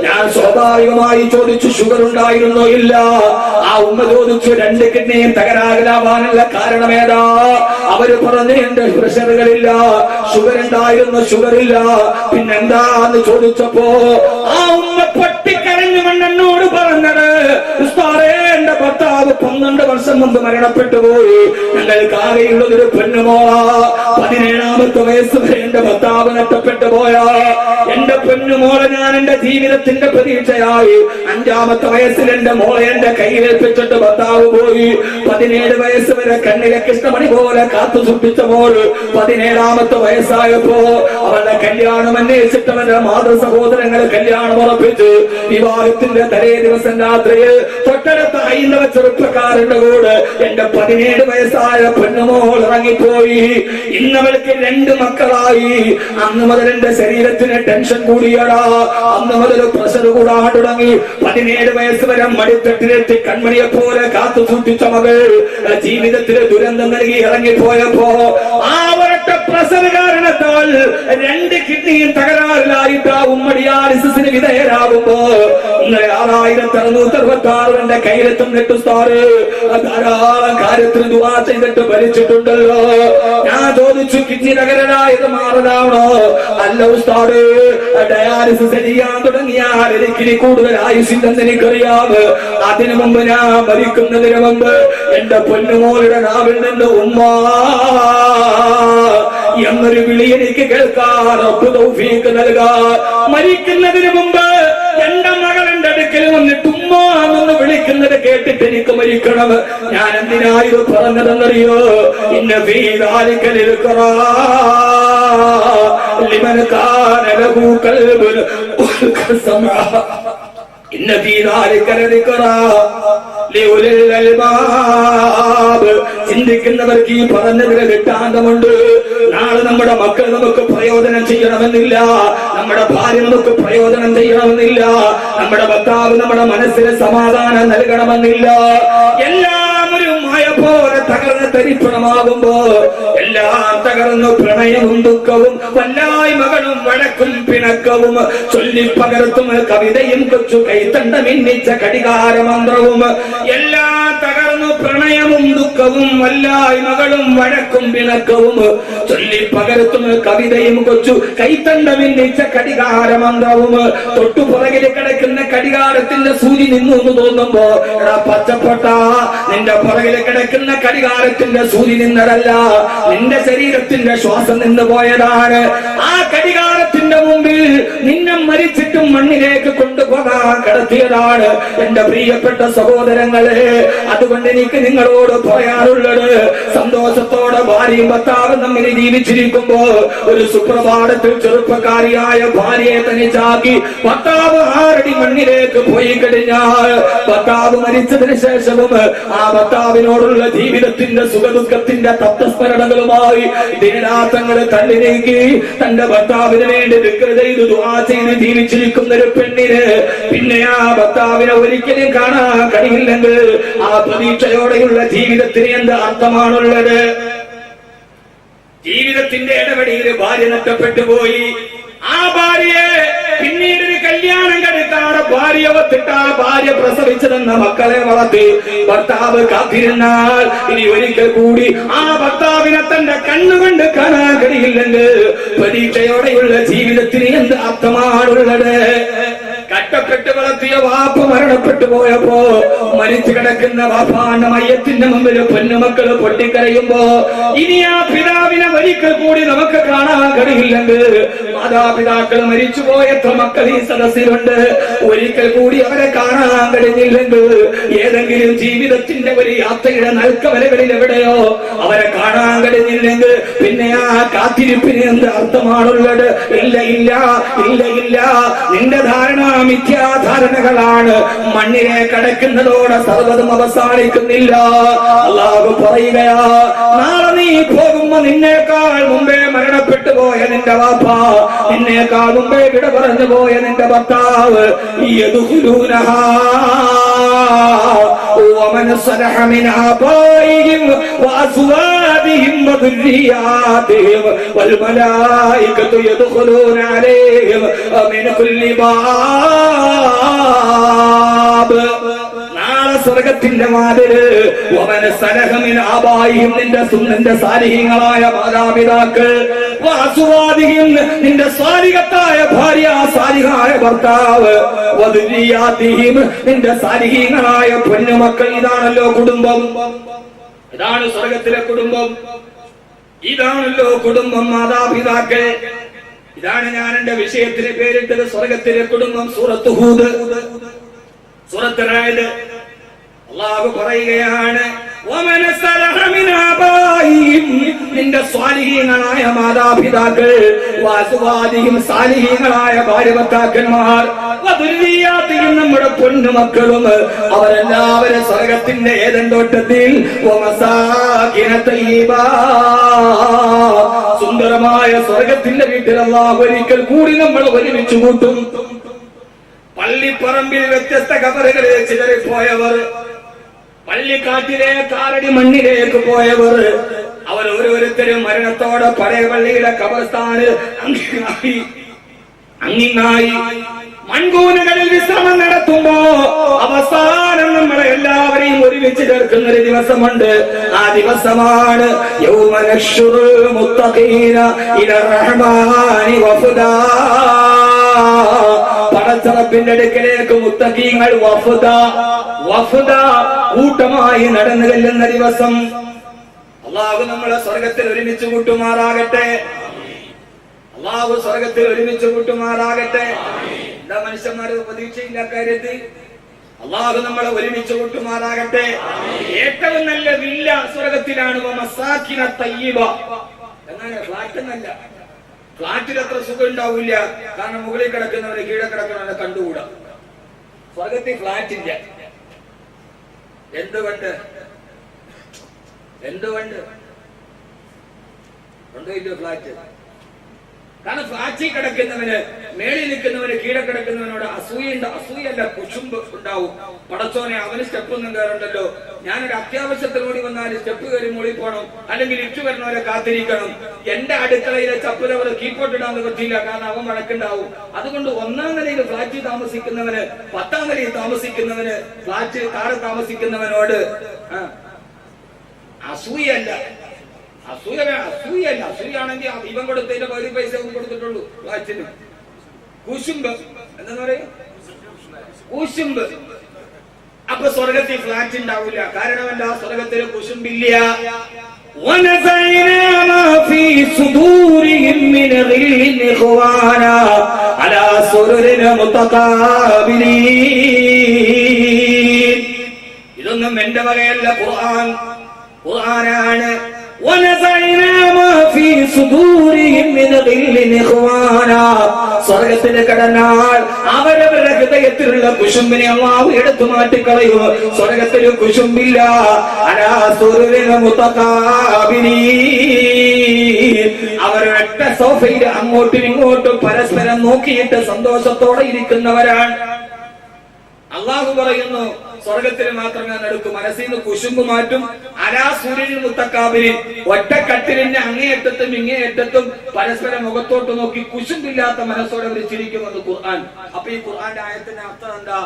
ഞാൻ സ്വാഭാവികമായി ചോദിച്ചു ഷുഗർ ഉണ്ടായിരുന്നോ? ഇല്ല. ആ ഉമ്മ ചോദിച്ചു 2 കിഡ്നിയും തകരാറിലാവാനുള്ള കാരണം ഏതാ? അവര് പറഞ്ഞു എന്റെ പ്രഷറുകളില്ല. ഷുഗർ ഉണ്ടായിരുന്നു, ഷുഗർ ഇല്ല. പിന്നെന്താന്ന് ചോദിച്ചപ്പോ ആ ഉമ്മ പൊട്ടിക്കരഞ്ഞുകൊണ്ട് എന്നോട് പറഞ്ഞത്, ഉസ്താദേ എന്റെ ഭർത്താവ് 12 വർഷം മുമ്പ് മരണപ്പെട്ടു പോയി. ഞങ്ങൾക്ക് ആകെയുള്ളതൊരു പെണ്ണുമോളാ. 17ാമത്തെ വയസ്സ് വരെ എന്റെ ഭർത്താവ് നഷ്ടപ്പെട്ടു പോയാ. എന്റെ പെണ്ണുമോളെ ഞാൻ എന്റെ ജീവിതത്തിന്റെ പ്രതീക്ഷയായി. 5ാമത്തെ വയസ്സിൽ എന്റെ മോളെ എന്റെ കയ്യിലേൽപ്പിച്ചിട്ട് ഭർത്താവ് പോയി. 17 വയസ്സ് വരെ കണ്ണിലെ കൃഷ്ണമണി പോലെ കാത്തു സൂക്ഷിച്ച മോൾ 17ാമത്തെ വയസ്സായപ്പോ അവരുടെ കല്യാണം അന്വേഷിച്ചിട്ട് അവരുടെ മാതൃ സഹോദരങ്ങൾ കല്യാണം ഉറപ്പിച്ചു. വിവാഹത്തിന്റെ തലേ ദിവസം രാത്രിയിൽ തൊട്ടടുത്ത ഹൈന്ദവ ചെറുപ്പക്കാരന്റെ കൂടെ എന്റെ 17 വയസ്സായ പെണ്ണുമോൾ ഇറങ്ങിപ്പോയി. ഇന്നവൾക്ക് 2 മക്കളായി. അന്ന് മുതൽ എന്റെ ശരീരത്തിന് ടെൻഷൻ കൂടിയടാ. അന്ന് മുതൽ പ്രഷർ കൂടാൻ തുടങ്ങി. 17 വയസ്സ് വരെ മടിത്തട്ടിലെത്തി കൺമണിയെ പോലെ കാത്തു സൂക്ഷിച്ച മകൾ ജീവിതത്തിലെ ദുരന്തം നൽകി ഇറങ്ങിപ്പോയപ്പോ ആ ഒരൊറ്റ പ്രഷർ കാരണത്താൽ 2 കിഡ്നിയും തകരാറിലായിട്ട് ആ ഉമ്മ ഡയാലിസിസിന് വിധേയരാകുമ്പോ 6666 എന്റെ കയ്യിലെത്തും നെട്ടുസ്താറ് ധാരാളം കാര്യത്തിൽ ദുആ ചെയ്തിട്ട് ഭരിച്ചിട്ടുണ്ടല്ലോ. ഞാൻ ചോദിച്ചു കിഡ്നി തകരാറായത് മാറലാണോ? അല്ല ഉസ്താദ്, ഡയാലിസിസ് ചെയ്യാൻ തുടങ്ങിയാൽ എനിക്ക് കൂടുതൽ ആയുസില്ലെന്ന് എനിക്കറിയാം. അതിനു മുമ്പ് ഞാൻ മരിക്കുന്നതിന് മുമ്പ് എന്റെ പൊന്നുമോളുടെ നാവിൽ നിന്ന് ഉമ്മ എന്നൊരു വിളി എനിക്ക് കേൾക്കാൻ തൗഫീഖ് നൽകാൻ. മരിക്കുന്നതിന് മുമ്പ് എന്റെ മകൾ എന്റെ അടുക്കൽ വന്നിട്ട് ഉമ്മ എന്ന് വിളിക്കുന്നത് കേട്ടിട്ട് എനിക്ക് മരിക്കണം. ഞാൻ എന്തിനായത് പറഞ്ഞതെന്നറിയോ? ഇന്ന ഫീ ദാലിക ലിൽഖറാ ലിമൻ കാന ലഹു ഖൽബുൻ സമഅ. ഇന്ന ഫീ ദാലിക ലദിക്റാ ലിഉലിൽ അൽബാബ്. ചിന്തിക്കുന്നവർക്ക് ഈ പറഞ്ഞതിന് ദൃഷ്ടാന്തമുണ്ട്. നാളെ നമ്മുടെ മക്കൾ നമുക്ക് പ്രയോജനം ചെയ്യണമെന്നില്ല, നമ്മുടെ ഭാര്യ നമുക്ക് പ്രയോജനം ചെയ്യണമെന്നില്ല, നമ്മുടെ ഭർത്താവ് നമ്മുടെ മനസ്സിന് സമാധാനം നൽകണമെന്നില്ല. എല്ലാം ഒരു മായ പോലെ തകർന്ന് തരിപ്പണമാകുമ്പോ എല്ലാം തകർന്നു പ്രണയവും ദുഃഖവും വല്ലായ്മകളും വഴക്കും പിണക്കവും ചൊല്ലിപ്പകർത്തും കവിതയും കൊച്ചു കൈത്തണ്ട മിന്നിച്ച കടികാരമന്ത്രവും എല്ലാം തകർന്നു പ്രണയവും ദുഃഖവും വല്ലായ്മകളും വഴക്കും പിണക്കവും ചൊല്ലിപ്പകർത്തും കവിതയും കൊച്ചു കൈത്തണ്ട മിന്നിച്ച കടികാരമന്ത്രവും തൊട്ടുപുറകിൽ കിടക്കുന്ന കടികാരത്തിന്റെ സൂചി നിന്നു എന്ന് തോന്നുമ്പോ പച്ചപ്പെട്ട നിന്റെ പുറകിൽ കിടക്കുന്ന കടികാരത്തിന്റെ സൂചി നിന്നതല്ല, നിന്റെ ശരീരത്തിന്റെ ശ്വാസം നിന്ന് പോയതാണ്. ആ കടികാരത്തിന്റെ മുമ്പിൽ നിന്നെ മരിച്ചിട്ടും മണ്ണിലേക്ക് കൊണ്ടുപോകാൻ കിടത്തിയതാണ്. എന്റെ പ്രിയപ്പെട്ട സഹോദരങ്ങളെ, അതുകൊണ്ട് എനിക്ക് നിങ്ങളോട് പറയാറുള്ളത്, സന്തോഷത്തോടെ ഭാര്യയും ഭർത്താവും തമ്മിൽ ജീവിച്ചിരിക്കുമ്പോ ഒരു സുപ്രഭാതത്തിൽ ചെറുപ്പക്കാരിയായ ഭാര്യയെ തനിച്ചാക്കി ഭർത്താവ് 6 അടി മണ്ണിലേക്ക് പോയി കഴിഞ്ഞാൽ ഭർത്താവ് മരിച്ചതിന് ശേഷവും ആ ഭർത്താവിനോടുള്ള ജീവിതത്തിന്റെ സുഖദുഃഖത്തിന്റെ തത്വസ്മരണകളുമായി ദിനരാത്രങ്ങൾ തള്ളി നീക്കി തന്റെ ഭർത്താവിന് വേണ്ടി ദിക്ർ ചെയ്ത് ദുആ ചെയ്ത് ജീവിച്ചിരിക്കുന്ന ഒരു പെണ്ണിന് പിന്നെ ആ ഭർത്താവിനെ ഒരിക്കലും കാണാൻ കഴിയില്ലെങ്കിൽ ആ പ്രതീക്ഷയോടെയുള്ള ജീവിതത്തിന് എന്ത് അർത്ഥമാണുള്ളത്? ജീവിതത്തിന്റെ ഇടപെടിയിൽ ഭാര്യ നഷ്ടപ്പെട്ടു പോയി. ആ ഭാര്യയെ പിന്നീട് ഒരു കല്യാണം കഴിക്കാതെ ഭാര്യ ഒത്തിട്ട ഭാര്യ പ്രസവിച്ചതെന്ന മക്കളെ വളർത്തി ഭർത്താവ് കാത്തിരുന്നാൽ ഇനി ഒരിക്കൽ കൂടി ആ ഭർത്താവിനെ തന്റെ കണ്ണുകൊണ്ട് കാണാൻ കഴിയില്ലെങ്കിൽ പ്രതീക്ഷയോടെയുള്ള ജീവിതത്തിന് എന്ത് അർത്ഥമാണുള്ളത്? കഷ്ടപ്പെട്ട് വളർത്തിയ വാപ്പ മരണപ്പെട്ടു പോയപ്പോ മരിച്ചു കിടക്കുന്ന വാപ്പാന്റെ മയ്യത്തിന്റെ മുമ്പിൽ പൊന്നുമക്കള് പൊട്ടിക്കരയുമ്പോ ഇനി ആ പിതാവിനെ ഒരിക്കൽ കൂടി നമുക്ക് കാണാൻ കഴിയില്ലെങ്കിൽ മാതാപിതാക്കൾ മരിച്ചുപോയ എത്ര മക്കൾ ഈ സദസ്സിലുണ്ട്, ഒരിക്കൽ കൂടി അവരെ കാണാൻ കഴിഞ്ഞില്ലെങ്കിൽ ഏതെങ്കിലും ജീവിതത്തിന്റെ ഒരു യാത്രയുടെ നൽക്കവലകളിൽ എവിടെയോ അവരെ കാണാൻ കഴിഞ്ഞില്ലെങ്കിൽ പിന്നെ ആ കാത്തിരിപ്പിന് എന്ത് അർത്ഥമാണുള്ളത്? ഇല്ല ഇല്ല ഇല്ല ഇല്ല. നിന്റെ ധാരണ മിഥ്യാധാരണകളാണ്. മണ്ണിനെ കടക്കുന്നതോടെ സർവ്വതും അവസാനിക്കുന്നില്ല. അല്ലാഹു പറയുകയാ, നാളെ നീ പോകുമ്പോ നിന്നേക്കാൾ മുമ്പേ മരണപ്പെട്ടു പോയ നിന്റെ വാപ്പ, നിന്നേക്കാൾ മുമ്പേ വിട പറഞ്ഞു പോയ നിന്റെ ഭർത്താവ് യദ്ഖുലൂനഹാ ومن صلح من آبائهم وأزواجهم وذرياتهم والملائكة يدخلون عليهم من كل باب. സ്വർഗത്തിന്റെ വാതില് നിന്റെ സാലിഹീങ്ങളായ മാതാപിതാക്കൾ, നിന്റെ സാലിഹത്തായ ഭാര്യ, സാലിഹായ ഭർത്താവ്, നിന്റെ സാലിഹീങ്ങളായ പൊന്നുമക്കൾ. ഇതാണല്ലോ കുടുംബം, ഇതാണ് സ്വർഗത്തിലെ കുടുംബം, ഇതാണല്ലോ കുടുംബം. മാതാപിതാക്കൾ, ഇതാണ് ഞാൻ എന്റെ വിഷയത്തിന് പേരിട്ടത് സ്വർഗത്തിലെ കുടുംബം. സൂറത്ത് ഹൂദ്, സൂറത്ത് റാഅദ്. അല്ലാഹു പറയുകയാണ്, നിന്റെ സ്വാലിഹീങ്ങളായ മാതാപിതാക്കൾ, വഅസ്വാദിഹിം സാലിഹീങ്ങളായ ഭാര്യ ഭർത്താക്കന്മാർ, വദുരിയാത്തിഹിം നമ്മുടെ പൊന്നുമക്കളും, അവരെല്ലാവരും സ്വർഗത്തിന്റെ ഏദൻ തോട്ടത്തിൽ വമസാകിന തയ്യിബാ, സുന്ദരമായ സ്വർഗത്തിന്റെ വീട്ടിൽ അല്ലാഹു ഒരിക്കൽ കൂടി നമ്മൾ ഒരുമിച്ച് കൂട്ടും. പള്ളിപ്പറമ്പിൽ വ്യത്യസ്ത ഖബറുകളിൽ ചിതറിപ്പോയവർ, പള്ളിക്കാട്ടിലെ കാരടി മണ്ണിലേക്ക് പോയവർ, അവർ ഓരോരുത്തരും മരണത്തോടെ പഴയ പള്ളിയിലെ ഖബർസ്ഥാനിൽ അങ്ങിങ്ങായി മൺകൂനകളിൽ വിശ്രമം നടത്തുമ്പോ അവസാനം നമ്മളെ എല്ലാവരെയും ഒരുമിച്ച് ചേർക്കുന്ന ഒരു ദിവസമുണ്ട്. ആ ദിവസമാണ് യൗമ നഹ്ശുറുൽ മുത്തഖീന ഇലാ റഹ്മാനി വഫദാ. പടച്ചറപ്പിന്റെ അടുക്കലേക്ക് മുത്തഖീങ്ങൾ വഫദ കൂട്ടമായി നടന്നു ചെല്ലുന്ന ദിവസം. അല്ലാഹു നമ്മളെ സ്വർഗത്തിൽ ഒരുമിച്ച് കൂട്ടുമാറാകട്ടെ. അല്ലാഹു സ്വർഗത്തിൽ ഒരുമിച്ച് കൂട്ടുമാറാകട്ടെ. എന്താ മനുഷ്യന്മാരെ പ്രതീക്ഷയില്ല കാര്യത്തിൽ? അല്ലാഹു നമ്മളെ ഒരുമിച്ച് കൂട്ടുമാറാകട്ടെ. ഏറ്റവും നല്ല വില്ല സ്വർഗത്തിലാണ്. മസാകിന തയ്യിബ. എന്നാണ് ഫ്ലാറ്റ് എന്നല്ല. ഫ്ലാറ്റിൽ അത്ര സുഖം ഉണ്ടാവില്ല, കാരണം മുകളിൽ കിടക്കുന്നവരെ കീഴെ കിടക്കുന്നവരെ കണ്ടുകൂടാ. സ്വർഗത്തിൽ ഫ്ലാറ്റ് ഇല്ല. എന്തുകൊണ്ട്? ഉണ്ടോ ഇല്ലോ ഫ്ലാറ്റ്? കാരണം ഫ്ലാറ്റിൽ കിടക്കുന്നവന്, മേളിൽ നിൽക്കുന്നവന്, കീഴെ കിടക്കുന്നവനോട് അസൂയല്ല കുശുമ്പ് ഉണ്ടാവും. പടച്ചോനെ, അവന് സ്റ്റെപ്പൊന്നും കയറണ്ടല്ലോ, ഞാനൊരു അത്യാവശ്യത്തിനോടി വന്നാൽ സ്റ്റെപ്പ് കയറി മുകളിൽ പോകണം, അല്ലെങ്കിൽ ഇറ്റു വരുന്നവരെ കാത്തിരിക്കണം, എന്റെ അടുക്കളയിലെ ചപ്പലവർ കീപ്പോട്ടിടാന്ന് പറ്റില്ല, കാരണം അവൻ വഴക്കുണ്ടാവും. അതുകൊണ്ട് 1ാം നിലയിൽ ഫ്ലാറ്റിൽ താമസിക്കുന്നവന്, 10ാം നിലയിൽ താമസിക്കുന്നവന്, ഫ്ലാറ്റ് താഴെ താമസിക്കുന്നവനോട് അസൂയല്ല. അസൂയാണെങ്കിൽ ഇവൻ കൊടുത്തതിന്റെ പകുതി പൈസ കൊടുത്തിട്ടുള്ളൂ ഫ്ലാറ്റിന്. കുശുമ്പ് എന്താ പറയാ? കുശുമ്പ്. അപ്പൊ സ്വർഗത്തിൽ ഫ്ലാറ്റ് ഉണ്ടാവില്ല. കാരണമല്ല, സ്വർഗത്തിൽ കുശുമ്പില്ല. ഇതൊന്നും എന്റെ വകയല്ല, ഖുർആനാണ്. സ്വർഗത്തിൽ കടന്നാൽ അവരവരുടെ ഹൃദയത്തിലുള്ള കുശുമ്പിനെ അല്ലാഹു എടുത്തു മാറ്റിക്കളയും. സ്വർഗത്തിൽ കുശുമ്പില്ല. അവരൊറ്റ സോഫയിൽ അങ്ങോട്ടും ഇങ്ങോട്ടും പരസ്പരം നോക്കിയിട്ട് സന്തോഷത്തോടെ ഇരിക്കുന്നവരാണ്. അല്ലാഹു പറയുന്നു, സ്വർഗത്തിൽ മാത്രം ഞാൻ എടുക്കും, മനസ്സിൽ നിന്ന് കുശുമ്പ് മാറ്റും. അലാസുരിൽ മുത്തക്കാബിരിൻ, ഒറ്റക്കട്ടിലിന്റെ അങ്ങേയറ്റത്തും ഇങ്ങേയറ്റത്തും പരസ്പരം മുഖത്തോട്ട് നോക്കി കുശുമ്പില്ലാത്ത മനസ്സോടെ അവർ ചിരിക്കുമെന്ന് ഖുർആൻ. അപ്പൊ ഈ ഖുർആന്റെ ആയത്തിന്റെ അർത്ഥം എന്താ?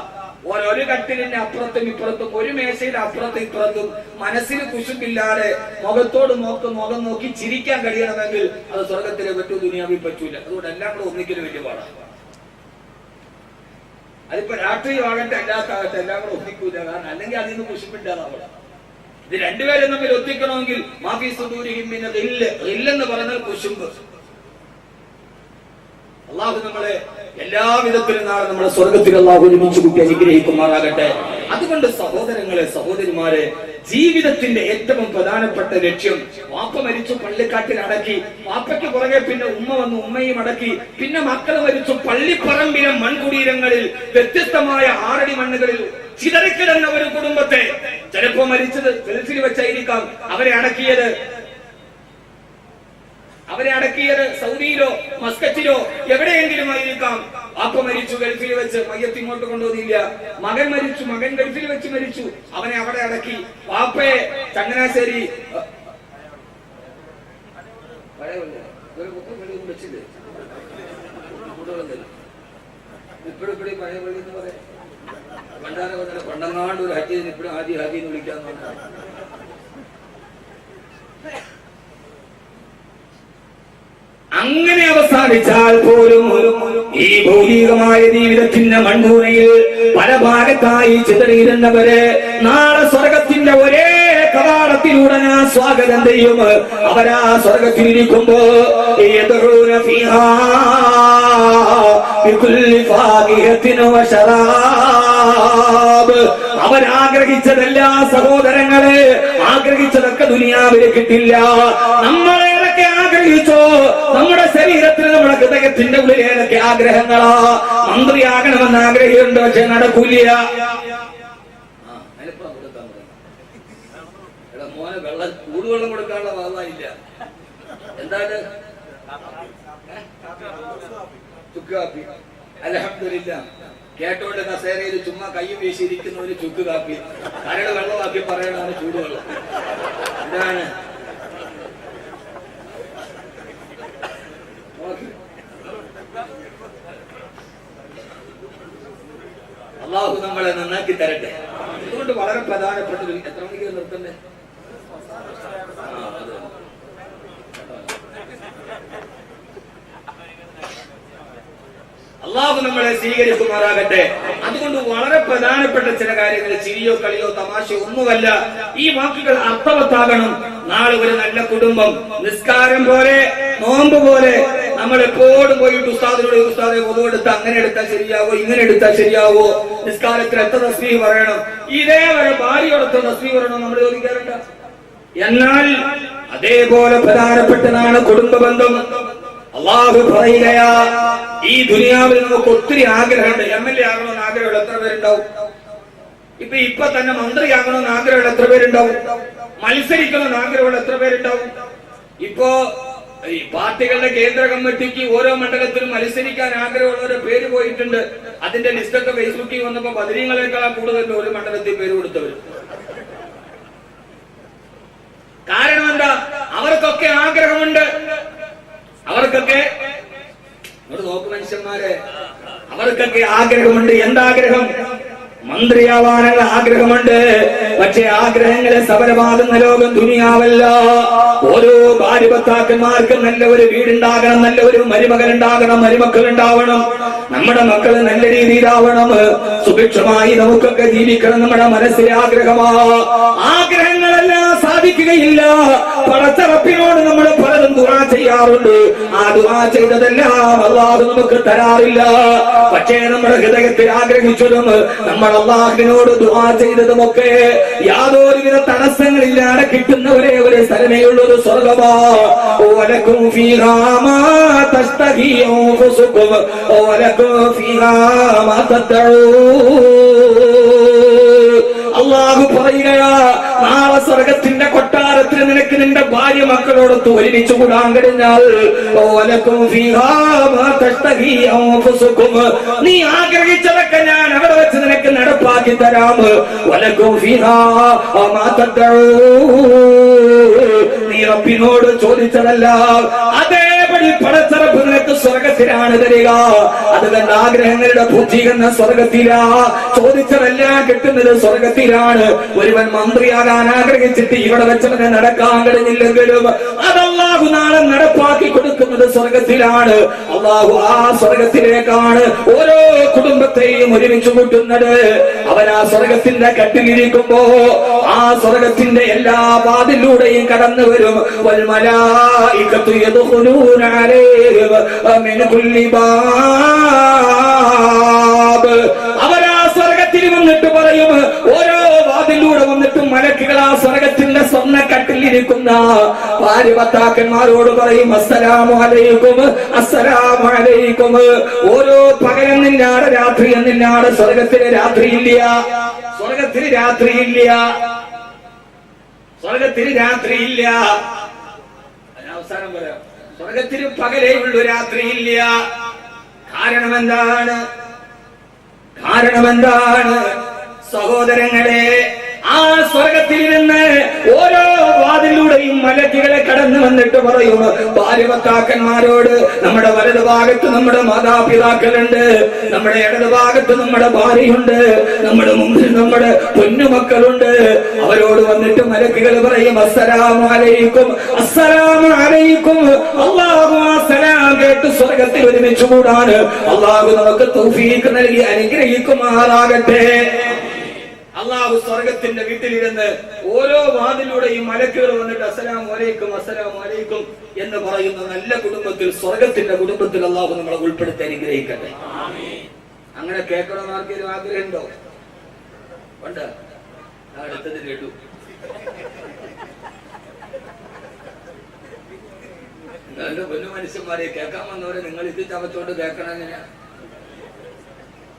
ഒരു കട്ടിലിന്റെ അപ്പുറത്തും ഇപ്പുറത്തും, ഒരു മേശയുടെ അപ്പുറത്തും ഇപ്പുറത്തും മനസ്സിൽ കുശുമ്പില്ലാതെ മുഖത്തോട് മുഖം നോക്കി ചിരിക്കാൻ കഴിയണമെങ്കിൽ അത് സ്വർഗത്തിലെ പറ്റൂ, ദുനിയാവിൽ പറ്റൂല. അതുകൊണ്ട് എല്ലാം കൂടെ ഒന്നിക്കലും വലിയ പാടാണ്. അതിപ്പോ രാഷ്ട്രീയമാകട്ടെ അല്ലാത്താകട്ടെ എല്ലാം കൂടെ ഒത്തിക്കൂല. കാരണം അല്ലെങ്കിൽ അതിൽ നിന്ന് കുശുമ്പില്ലാതാവണം. ഇത് രണ്ടുപേരും തമ്മിൽ ഒത്തിക്കണമെങ്കിൽ മാഫി സുദൂരിഹിം മിനൽ ഇല്ലെന്ന് പറഞ്ഞാൽ കുശുമ്പ്. അള്ളാഹു നമ്മളെ എല്ലാവിധത്തിലും നാളെ നമ്മളെ സ്വർഗത്തിൽ അള്ളാഹു ഒരുമിച്ച് കൂട്ടി അനുഗ്രഹിക്കുമാറാകട്ടെ. അതുകൊണ്ട് സഹോദരങ്ങളെ, സഹോദരിമാരെ, ജീവിതത്തിന്റെ ഏറ്റവും പ്രധാനപ്പെട്ട ലക്ഷ്യം, വാപ്പ മരിച്ചു പള്ളിക്കാട്ടിൽ അടക്കി, വാപ്പയ്ക്ക് പുറകെ പിന്നെ ഉമ്മ വന്നു ഉമ്മയും അടക്കി, പിന്നെ മക്കൾ മരിച്ചു പള്ളിപ്പറമ്പിലെ മൺകുടീരങ്ങളിൽ വ്യത്യസ്തമായ 6 അടി മണ്ണുകളിൽ ചിതറിക്കിടന്ന ഒരു കുടുംബത്തെ, ചിലപ്പോ മരിച്ചത് ഗൾഫിൽ വെച്ചായിരിക്കാം, അവരെ അടക്കിയത് സൗദിയിലോ മസ്കറ്റിലോ എവിടെയെങ്കിലും ആയിരിക്കാം. വാപ്പ മരിച്ചു ഗൾഫിൽ വെച്ച്, മയ്യത്ത് ഇങ്ങോട്ട് കൊണ്ടുവന്നില്ല. മകൻ മരിച്ചു, മകൻ ഗൾഫിൽ വെച്ച് മരിച്ചു, അവനെ അവിടെ അടക്കി. വാപ്പയെ ചങ്ങനാശ്ശേരി ഇപ്പോഴും പഴയ പള്ളി എന്ന് പറയാം. പണ്ടങ്ങാണ്ട് ഒരു ഹജ്ജിന് ഇപ്പോഴും ഹാജി എന്ന് വിളിക്കാന്ന് പറഞ്ഞാൽ അങ്ങനെ അവസാനിച്ചാൽ പോലും ഈ ഭൗതികമായ ജീവിതത്തിന്റെ മൺകൂനയിൽ പല ഭാഗത്തായി ചിതറിയിരുന്നവരെ നാളെ സ്വർഗത്തിന്റെ ഒരേ കവാടത്തിലൂടെ ഞാൻ സ്വാഗതം ചെയ്യും. അവരാ സ്വർഗത്തിലിരിക്കുമ്പോ അവരാഗ്രഹിച്ചതെല്ലാ സഹോദരങ്ങളെ, ആഗ്രഹിച്ചതൊക്കെ ദുനിയാവിൽ കിട്ടില്ല. നമ്മളെ ആഗ്രഹിച്ചോ? നമ്മുടെ ശരീരത്തിൽ, നമ്മുടെ ഹൃദയത്തിന്റെ ഉള്ളിൽ ഏതൊക്കെ ആഗ്രഹങ്ങളാ? മന്ത്രിയാകണമെന്ന് ആഗ്രഹമുണ്ട്, പക്ഷെ നടക്കൂല. മോനെ ചൂടുവെള്ളം കൊടുക്കാനുള്ള ഭാഗമായില്ല. എന്താണ് ചുക്ക് കാപ്പി? അൽഹംദുലില്ലാഹ്, കേട്ടോണ്ട് കസേരയിൽ ചുമ്മാ കയ്യും വീശിയിരിക്കുന്നവര് ചുക്ക് കാപ്പി, കരട് വെള്ളമാക്കി പറയണതാണ് ചൂടുവെള്ളം. ഇതാണ് അള്ളാഹു നമ്മളെ നന്നാക്കി തരട്ടെ. അതുകൊണ്ട് വളരെ പ്രധാനപ്പെട്ടൊരു, എത്ര മണിക്ക് നിർത്തണ്ടേ? അള്ളാഹു നമ്മളെ സ്വീകരിക്കുമാറാകട്ടെ. അതുകൊണ്ട് വളരെ പ്രധാനപ്പെട്ട ചില കാര്യങ്ങൾ, ചിരിയോ കളിയോ തമാശയോ ഒന്നുമല്ല. ഈ വാക്കുകൾ അർത്ഥവത്താകണം. നാളെ ഒരു നല്ല കുടുംബം, നിസ്കാരം പോലെ, നോമ്പ് പോലെ, നമ്മൾ എപ്പോഴും പോയിട്ട് ഉസ്താദിനോട്, ഉസ്താദെ ഒന്നും എടുത്താൽ അങ്ങനെ എടുത്താൽ ശരിയാവോ, ഇങ്ങനെ എടുത്താൽ ശരിയാവോ, നിസ്കാരത്തിൽ എത്ര തസ്ബീഹ് പറയണം, ഇതേവരെ ഭാര്യയോടൊത്ത തസ്ബീഹ് പറയണം നമ്മൾ ചോദിക്കാറുണ്ട്. എന്നാൽ അതേപോലെ പ്രധാനപ്പെട്ടതാണ് കുടുംബ ബന്ധം. അള്ളാഹു പറയുകയാ, ഈ ഈ ദുനിയാവിൽ നമുക്ക് ഒത്തിരി ആഗ്രഹമുണ്ട്. MLA ആകണമെന്ന് ആഗ്രഹമുള്ള എത്ര പേരുണ്ടാവും? ഇപ്പൊ തന്നെ മന്ത്രിയാകണമെന്ന് ആഗ്രഹമുള്ള എത്ര പേരുണ്ടാവും? മത്സരിക്കണമെന്ന് ആഗ്രഹമുള്ള എത്ര പേരുണ്ടാവും? ഇപ്പോ ഈ പാർട്ടികളുടെ കേന്ദ്ര കമ്മിറ്റിക്ക് ഓരോ മണ്ഡലത്തിലും മത്സരിക്കാൻ ആഗ്രഹമുള്ളവരുടെ പേര് പോയിട്ടുണ്ട്. അതിന്റെ ലിസ്റ്റൊക്കെ ഫേസ്ബുക്കിൽ വന്നപ്പോ ബദരീങ്ങളെക്കാൾ കൂടുതൽ ഒരു മണ്ഡലത്തിൽ പേര് കൊടുത്തവർ. കാരണം എന്താ? അവർക്കൊക്കെ ആഗ്രഹമുണ്ട്. അവർക്കൊക്കെ നോക്ക് മനുഷ്യന്മാരെ, അവർക്കൊക്കെ ആഗ്രഹമുണ്ട്. എന്താഗ്രഹം? മന്ത്രിയാവാനുള്ള ആഗ്രഹമുണ്ട്. പക്ഷെ ആഗ്രഹങ്ങളെ സഫലമാകുന്ന ലോകം ദുനിയാവല്ല. ഓരോ ഭാര്യ ഭർത്താക്കന്മാർക്കും നല്ല ഒരു വീടുണ്ടാകണം, നല്ല ഒരു മരുമകൻ ഉണ്ടാകണം, മരുമക്കൾ ഉണ്ടാവണം. നമ്മുടെ മക്കൾ നല്ല രീതിയിലാവണം. സുഭിക്ഷമായി നമുക്കൊക്കെ ജീവിക്കണം. നമ്മുടെ മനസ്സിലെ ആഗ്രഹമാ. ആഗ്രഹങ്ങളെല്ലാം സാധിക്കുകയില്ല. പടച്ചറപ്പിനോട് നമ്മൾ പലതും ദുആ ചെയ്യാറുണ്ട്. ആ ദുആ ചെയ്തതെല്ലാം അല്ലാഹു നമുക്ക് തരാറില്ല. പക്ഷേ നമ്മുടെ ഹൃദയത്തിൽ ആഗ്രഹിച്ചതും നമ്മൾ അല്ലാഹുവിനോട് ദുആ ചെയ്തതുമൊക്കെ യാതൊരുവിധ തടസ്സങ്ങളില്ലാതെ കിട്ടുന്ന ഒരേ ഒരു സ്ഥലമേ ഉള്ളൂ, സ്വർഗ്ഗമാ. വലക്കും ഫീഹാ മാ തസ്തഹി അൻഫുസുകും വലക്കും ഫീഹാ മാ തദ്ഊൻ. അല്ലാഹു പറയുകയാ, നാളെ സ്വർഗത്തിന്റെ കൊട്ടാരത്തിൽ നിനക്ക് നിന്റെ ഭാര്യ മക്കളോടൊത്ത് ഒരുമിച്ച് കൂടാൻ കഴിഞ്ഞാൽ നീ ആഗ്രഹിച്ചതൊക്കെ ഞാൻ അവിടെ വെച്ച് നിനക്ക് നടപ്പാക്കി തരാം. നീ റബ്ബിനോട് ചോദിച്ചതല്ല അതേപടി പടച്ചറപ്പ് നിനക്ക് സ്വർഗത്തിലാണ് തരിക. അതുകൊണ്ട് ആഗ്രഹങ്ങളുടെ പൂർത്തീകരണ സ്വർഗത്തിലാ. ചോദിച്ചതെല്ലാം കിട്ടുന്നത് സ്വർഗത്തിലാണ്. ഒരുവൻ മന്ത്രിയാകാൻ ആഗ്രഹിച്ചിട്ട് ഇവിടെ വെച്ചവനെ നടക്കാൻ കഴിഞ്ഞില്ലെങ്കിലും അത് അല്ലാഹു നാളെ നടപ്പാക്കി കൊടുക്കുന്നത് സ്വർഗത്തിലാണ്. അല്ലാഹു ആ സ്വർഗത്തിലേക്കാണ് ഓരോ കുടുംബത്തെയും ഒരുമിച്ച് കൂട്ടുന്നത്. അവൻ ആ സ്വർഗത്തിന്റെ കട്ടിലിരിക്കുമ്പോ ആ സ്വർഗത്തിന്റെ എല്ലാ വാതിലൂടെയും കടന്നു വരും. വൽ മലായികത്തു യദ്ഖുലൂന അലൈഹിം മിൻ കുല്ലി ബാബ്. അവരാ സ്വർഗത്തിൽ വന്നിട്ട് പറയും, ഓരോ വാതിലൂടെ വന്നിട്ട് മലക്കുകൾ ആ സ്വർഗത്തിന്റെ സ്വർണ്ണക്കട്ടിലിരിക്കുന്ന ഭാര്യ ഭർത്താക്കന്മാരോട് പറയും, അസ്സലാമു അലൈക്കും, അസ്സലാമു അലൈക്കും. ഓരോ പകലെന്നില്ലാതെ രാത്രി എന്നില്ലാതെ സ്വർഗത്തിന് രാത്രിയില്ല. സ്വർഗത്തിന് രാത്രിയില്ല. സ്വർഗത്തിന് രാത്രിയില്ല. അവസാനം പറയാം, സ്വർഗത്തിന് പകലേ ഉള്ളൂ, രാത്രിയില്ല. കാരണം എന്താണ്? കാരണം എന്താണ്? സഹോദരങ്ങളെ, ആ സ്വർഗത്തിലിരുന്ന് ഓരോ വാതിലൂടെയും മലക്കുകളെ കടന്നു വന്നിട്ട് പറയും ഭാര്യ ഭർത്താക്കന്മാരോട്, നമ്മുടെ വലതു ഭാഗത്ത് നമ്മുടെ മാതാപിതാക്കളുണ്ട്, നമ്മുടെ ഇടതു ഭാഗത്ത് നമ്മുടെ ഭാര്യയുണ്ട്, നമ്മുടെ മുമ്പിൽ നമ്മുടെ പൊന്നുമക്കളുണ്ട്. അവരോട് വന്നിട്ട് മലക്കുകൾ പറയും, അസ്സലാമു അലൈക്കും, അസ്സലാമു അലൈക്കും. അല്ലാഹു ആ സലാം കേട്ട് സ്വർഗത്തിൽ ഒരുമിച്ച് കൂടാണ് അല്ലാഹു നമുക്ക് തൗഫീഖ് നൽകി അനുഗ്രഹിക്കുമാറാകട്ടെ. അല്ലാഹു സ്വർഗത്തിന്റെ വീട്ടിലിരുന്ന് ഓരോ വാതിലൂടെയും മലക്കുകൾ വന്നിട്ട് അസ്സലാമു അലൈക്കും, അസ്സലാമു അലൈക്കും എന്ന് പറയുന്ന നല്ല കുടുംബത്തിൽ, സ്വർഗത്തിന്റെ കുടുംബത്തിൽ അല്ലാഹു നമ്മളെ ഉൾപ്പെടുത്തി അനുഗ്രഹിക്കട്ടെ. അങ്ങനെ കേൾക്കണമെന്ന് ആർക്കെങ്കിലും ആഗ്രഹമുണ്ടോ? ഉണ്ട്. അടുത്തത് ലഡു. നിങ്ങളുടെ പൊന്നു മനുഷ്യന്മാരെ, കേൾക്കാൻ വന്നവരെ നിങ്ങൾ ഇത് ചവച്ചോണ്ട് കേൾക്കണം. എങ്ങനെയാ?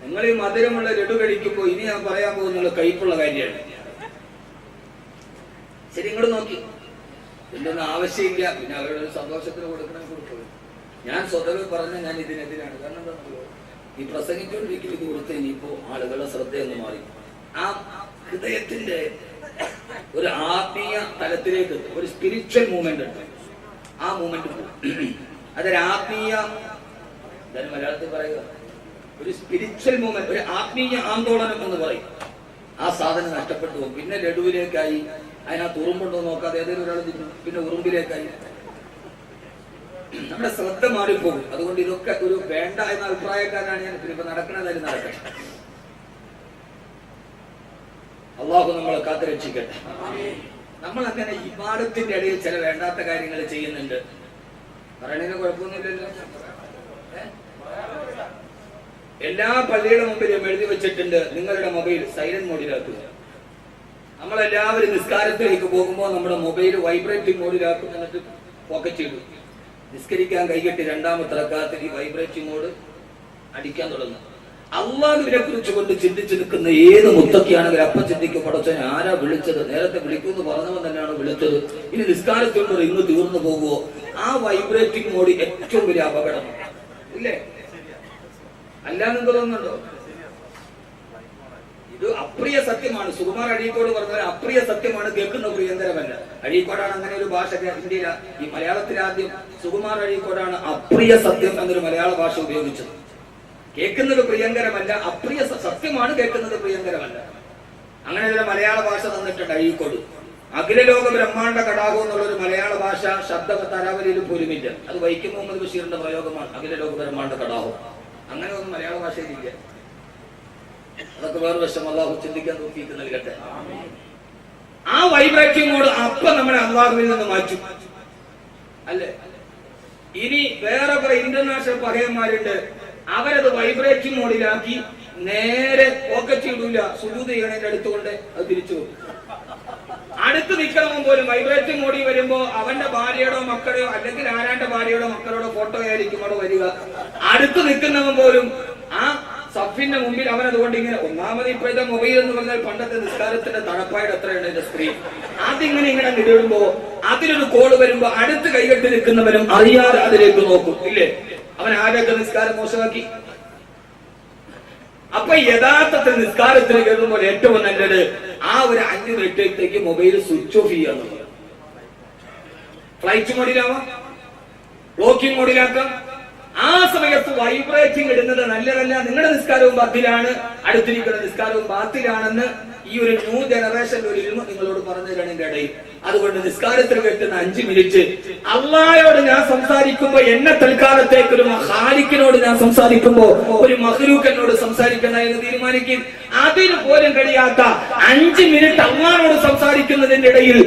നിങ്ങൾ ഈ മധുരമുള്ള ലഡു കഴിക്കുമ്പോ ഇനി ഞാൻ പറയാൻ പോകുന്നുള്ള കയ്പുള്ള കാര്യമാണ്. ശരി, ഇങ്ങോട്ട് നോക്കി. എന്തൊന്നും ആവശ്യമില്ല, പിന്നെ അവരുടെ ഒരു സന്തോഷത്തിന് കൊടുക്കണം, കൊടുക്കും. ഞാൻ സ്വതവേ പറഞ്ഞ ഞാൻ ഇതിനെതിരാണ്. കാരണം എന്താ, ഈ പ്രസംഗിച്ചുകൊണ്ടിരിക്കും ഇത് കൊടുത്ത് ഇനിയിപ്പോ ആളുകളുടെ ശ്രദ്ധയൊന്ന് മാറി ആ ഹൃദയത്തിന്റെ ഒരു ആത്മീയ തലത്തിലേക്ക്, ഒരു സ്പിരിച്വൽ മൂവ്മെന്റ് ഉണ്ട്. ആ മൂവ്മെന്റ് അതൊരു ആത്മീയ, മലയാളത്തിൽ പറയുക, ഒരു സ്പിരിച്വൽ മൂവ്മെന്റ്, ഒരു ആത്മീയ ആന്തോളനം എന്ന് പറയും. ആ സാധനം നഷ്ടപ്പെട്ടു പോകും. പിന്നെ ലഡുവിലേക്കായി, അതിനകത്ത് ഉറുമ്പുണ്ടോ നോക്കാതെ ഏതെങ്കിലും ഒരാൾ തിന്നു, പിന്നെ ഉറുമ്പിലേക്കായി. നമ്മുടെ ശ്രദ്ധ മാറിപ്പോകും. അതുകൊണ്ട് ഇതൊക്കെ ഒരു വേണ്ട എന്ന അഭിപ്രായക്കാരനാണ് ഞാൻ. ഇപ്പൊ നടക്കണതായാലും നടക്കട്ടെ. അള്ളാഹു നമ്മളെ കാത്തുരക്ഷിക്കട്ടെ. നമ്മൾ അങ്ങനെ ഇബാദത്തിന്റെ ഇടയിൽ ചില വേണ്ടാത്ത കാര്യങ്ങൾ ചെയ്യുന്നുണ്ട്. പറയണതിന് കുഴപ്പമൊന്നുമില്ലല്ലോ. എല്ലാ പള്ളിയുടെ മുമ്പിലും എഴുതി വെച്ചിട്ടുണ്ട്, നിങ്ങളുടെ മൊബൈൽ സൈലന്റ് മോഡിലാക്കുക. നമ്മളെല്ലാവരും നിസ്കാരത്തിലേക്ക് പോകുമ്പോൾ നമ്മുടെ മൊബൈൽ വൈബ്രേറ്റിംഗ് മോഡിലാക്കും, എന്നിട്ട് പോക്കറ്റ് ഇടും. നിസ്കരിക്കാൻ കൈകെട്ടി രണ്ടാമത്തെ റക്അത്തിൽ ഈ വൈബ്രേറ്റിംഗ് മോഡ് അടിക്കാൻ തുടങ്ങും. അള്ളാഹുവിനെ കുറിച്ച് കൊണ്ട് ചിന്തിച്ചു നിൽക്കുന്ന ഏത് മുത്തക്കിയാണെങ്കിൽ അപ്പം ചിന്തിക്കും, പടച്ചോനെ ആരാ വിളിച്ചത്, നേരത്തെ വിളിക്കുമെന്ന് പറഞ്ഞവൻ തന്നെയാണ് വിളിച്ചത്, ഇനി നിസ്കാരത്തിലൂടെ ഇന്ന് തീർന്നു പോകുമോ? ആ വൈബ്രേറ്റിംഗ് മോഡ് ഏറ്റവും വലിയ അപകടം ഇല്ലേ? അല്ലാന്ന് തോന്നുന്നുണ്ടോ? ഇത് അപ്രിയ സത്യമാണ്. സുകുമാർ അഴീക്കോട് പറഞ്ഞ അപ്രിയ സത്യമാണ്, കേൾക്കുന്ന പ്രിയങ്കരമല്ല. അഴീക്കോടാണ് അങ്ങനെ ഒരു ഭാഷ ഇന്ത്യയില ഈ മലയാളത്തിൽ ആദ്യം സുകുമാർ അഴീക്കോടാണ് അപ്രിയ സത്യം എന്നൊരു മലയാള ഭാഷ ഉപയോഗിച്ചത്. കേൾക്കുന്നത് പ്രിയങ്കരമല്ല, അപ്രിയ സത്യമാണ്, കേൾക്കുന്നത് പ്രിയങ്കരമല്ല. അങ്ങനെ ഒരു മലയാള ഭാഷ തന്നിട്ടുണ്ട് അഴീക്കോട്. അഖിലലോക ബ്രഹ്മാണ്ഡ കടാഹം എന്നുള്ളൊരു മലയാള ഭാഷ ശബ്ദ തരാവലിയിൽ പോലുമില്ല. അത് വൈക്കം മുഹമ്മദ് ബഷീറിന്റെ പ്രയോഗമാണ്, അഖിലലോക ബ്രഹ്മാണ്ഡ കടാഹം. അങ്ങനെ ഒന്നും മലയാള ഭാഷയിലില്ല. അതൊക്കെ വേറെ വശം അള്ളാഹു ചിന്തിക്കാൻ നോക്കിയിട്ട് നൽകട്ടെ. ആ വൈബ്രേറ്റിങ്ങോട് അപ്പൊ നമ്മളെ അള്ളാഹുവിൽ നിന്ന് മാറ്റും അല്ലെ? ഇനി വേറെ കുറെ ഇന്റർനാഷണൽ പകയന്മാരുണ്ട്, അവരത് വൈബ്രേറ്റിംഗ് മോഡിലാക്കി നേരെ പോക്കറ്റ് ഇടൂല, സുജൂദ് ചെയ്യണേന്റെ അടുത്തുകൊണ്ട് അത് തിരിച്ചു പോകും. അടുത്ത് നിൽക്കണം പോലും വൈബ്രേറ്റിംഗ് മോഡിൽ വരുമ്പോ അവന്റെ ഭാര്യയോടോ മക്കളെയോ അല്ലെങ്കിൽ ആരാന്റെ ഭാര്യയോടോ മക്കളോടോ ഫോട്ടോ ആയിരിക്കും അവിടെ വരിക. അടുത്ത് നിൽക്കുന്നവൻ പോലും ആ സഫിന്റെ മുമ്പിൽ അവൻ അതുകൊണ്ട് ഇങ്ങനെ, ഒന്നാമത് ഇപ്പോഴത്തെ മൊബൈൽ എന്ന് പറഞ്ഞാൽ പണ്ടത്തെ നിസ്കാരത്തിന്റെ തണപ്പായിട്ട് എത്രയുണ്ട് എന്റെ സ്ക്രീൻ, അതിങ്ങനെ ഇങ്ങനെ നിടുമ്പോ അതിലൊരു കോള് വരുമ്പോ അടുത്ത് കൈകെട്ടി നിൽക്കുന്നവനും അറിയാതെ അതിലേക്ക് നോക്കും ഇല്ലേ? അവൻ ആരൊക്കെ നിസ്കാരം മോശമാക്കി. അപ്പൊ യഥാർത്ഥത്തിൽ നിസ്കാരത്തിന് കയറുമ്പോൾ ഏറ്റവും നല്ലത് ആ ഒരു 5 മിനിറ്റത്തേക്ക് മൊബൈൽ സ്വിച്ച് ഓഫ് ചെയ്യാന്നുള്ളത്. ഫ്ലൈറ്റ് മോഡിലാവാം, ബ്ലോക്കിംഗ് മോഡിലാക്കാം. ആ സമയത്ത് വൈബ്രേറ്റിംഗ് ഇടുന്നത് നല്ലതല്ല. നിങ്ങളുടെ നിസ്കാരവും ബാത്തിലാണ്, അടുത്തിരിക്കുന്ന നിസ്കാരവും ബാത്തിലാണെന്ന് ഈ ഒരു ന്യൂ ജനറേഷൻ ഒരു ഇരുമ നിങ്ങളോട് പറഞ്ഞു തരണം എന്റെ ഇടയിൽ. അതുകൊണ്ട് നിസ്കാരത്തിൽ കിട്ടുന്ന 5 മിനിറ്റ് അള്ളാഹയോട് ഞാൻ സംസാരിക്കുമ്പോ എന്നെ തൽക്കാലത്തേക്ക് ഒരു ഖാലിഖിനോട് ഞാൻ സംസാരിക്കുമ്പോ ഒരു മഖ്ലൂഖിനോട് സംസാരിക്കുന്ന എന്ന് തീരുമാനിക്കും. അതിന് പോലും കഴിയാത്ത 5 മിനിറ്റ് അള്ളാഹയോട് സംസാരിക്കുന്നതിന്റെ ഇടയിൽ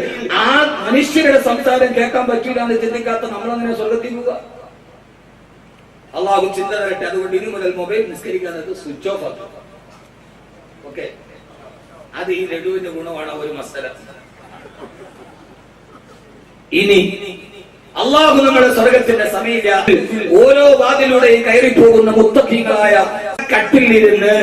ആ മനുഷ്യരുടെ സംസാരം കേൾക്കാൻ പറ്റൂല എന്ന് ചിന്തിക്കാത്ത നമ്മളങ്ങനെ സ്വർഗത്തിൽ പോവുക. അള്ളാഹു ചിന്ത തരട്ടെ. അതുകൊണ്ട് ഇനി മുതൽ മൊബൈൽ നിസ്കരിക്കുന്നത് സ്വിച്ച് ഓഫ് ആക്കും. ഓക്കെ, അത് ഈ ലഡുവിന്റെ ഗുണമാണ് ഒരു മസല. ഇനി അള്ളാഹു നമ്മുടെ സ്വർഗത്തിന്റെ സമീപ ഓരോ വാതിലൂടെയും കയറി പോകുന്ന മുത്തഖീകളായ കട്ടിലിരുന്ന്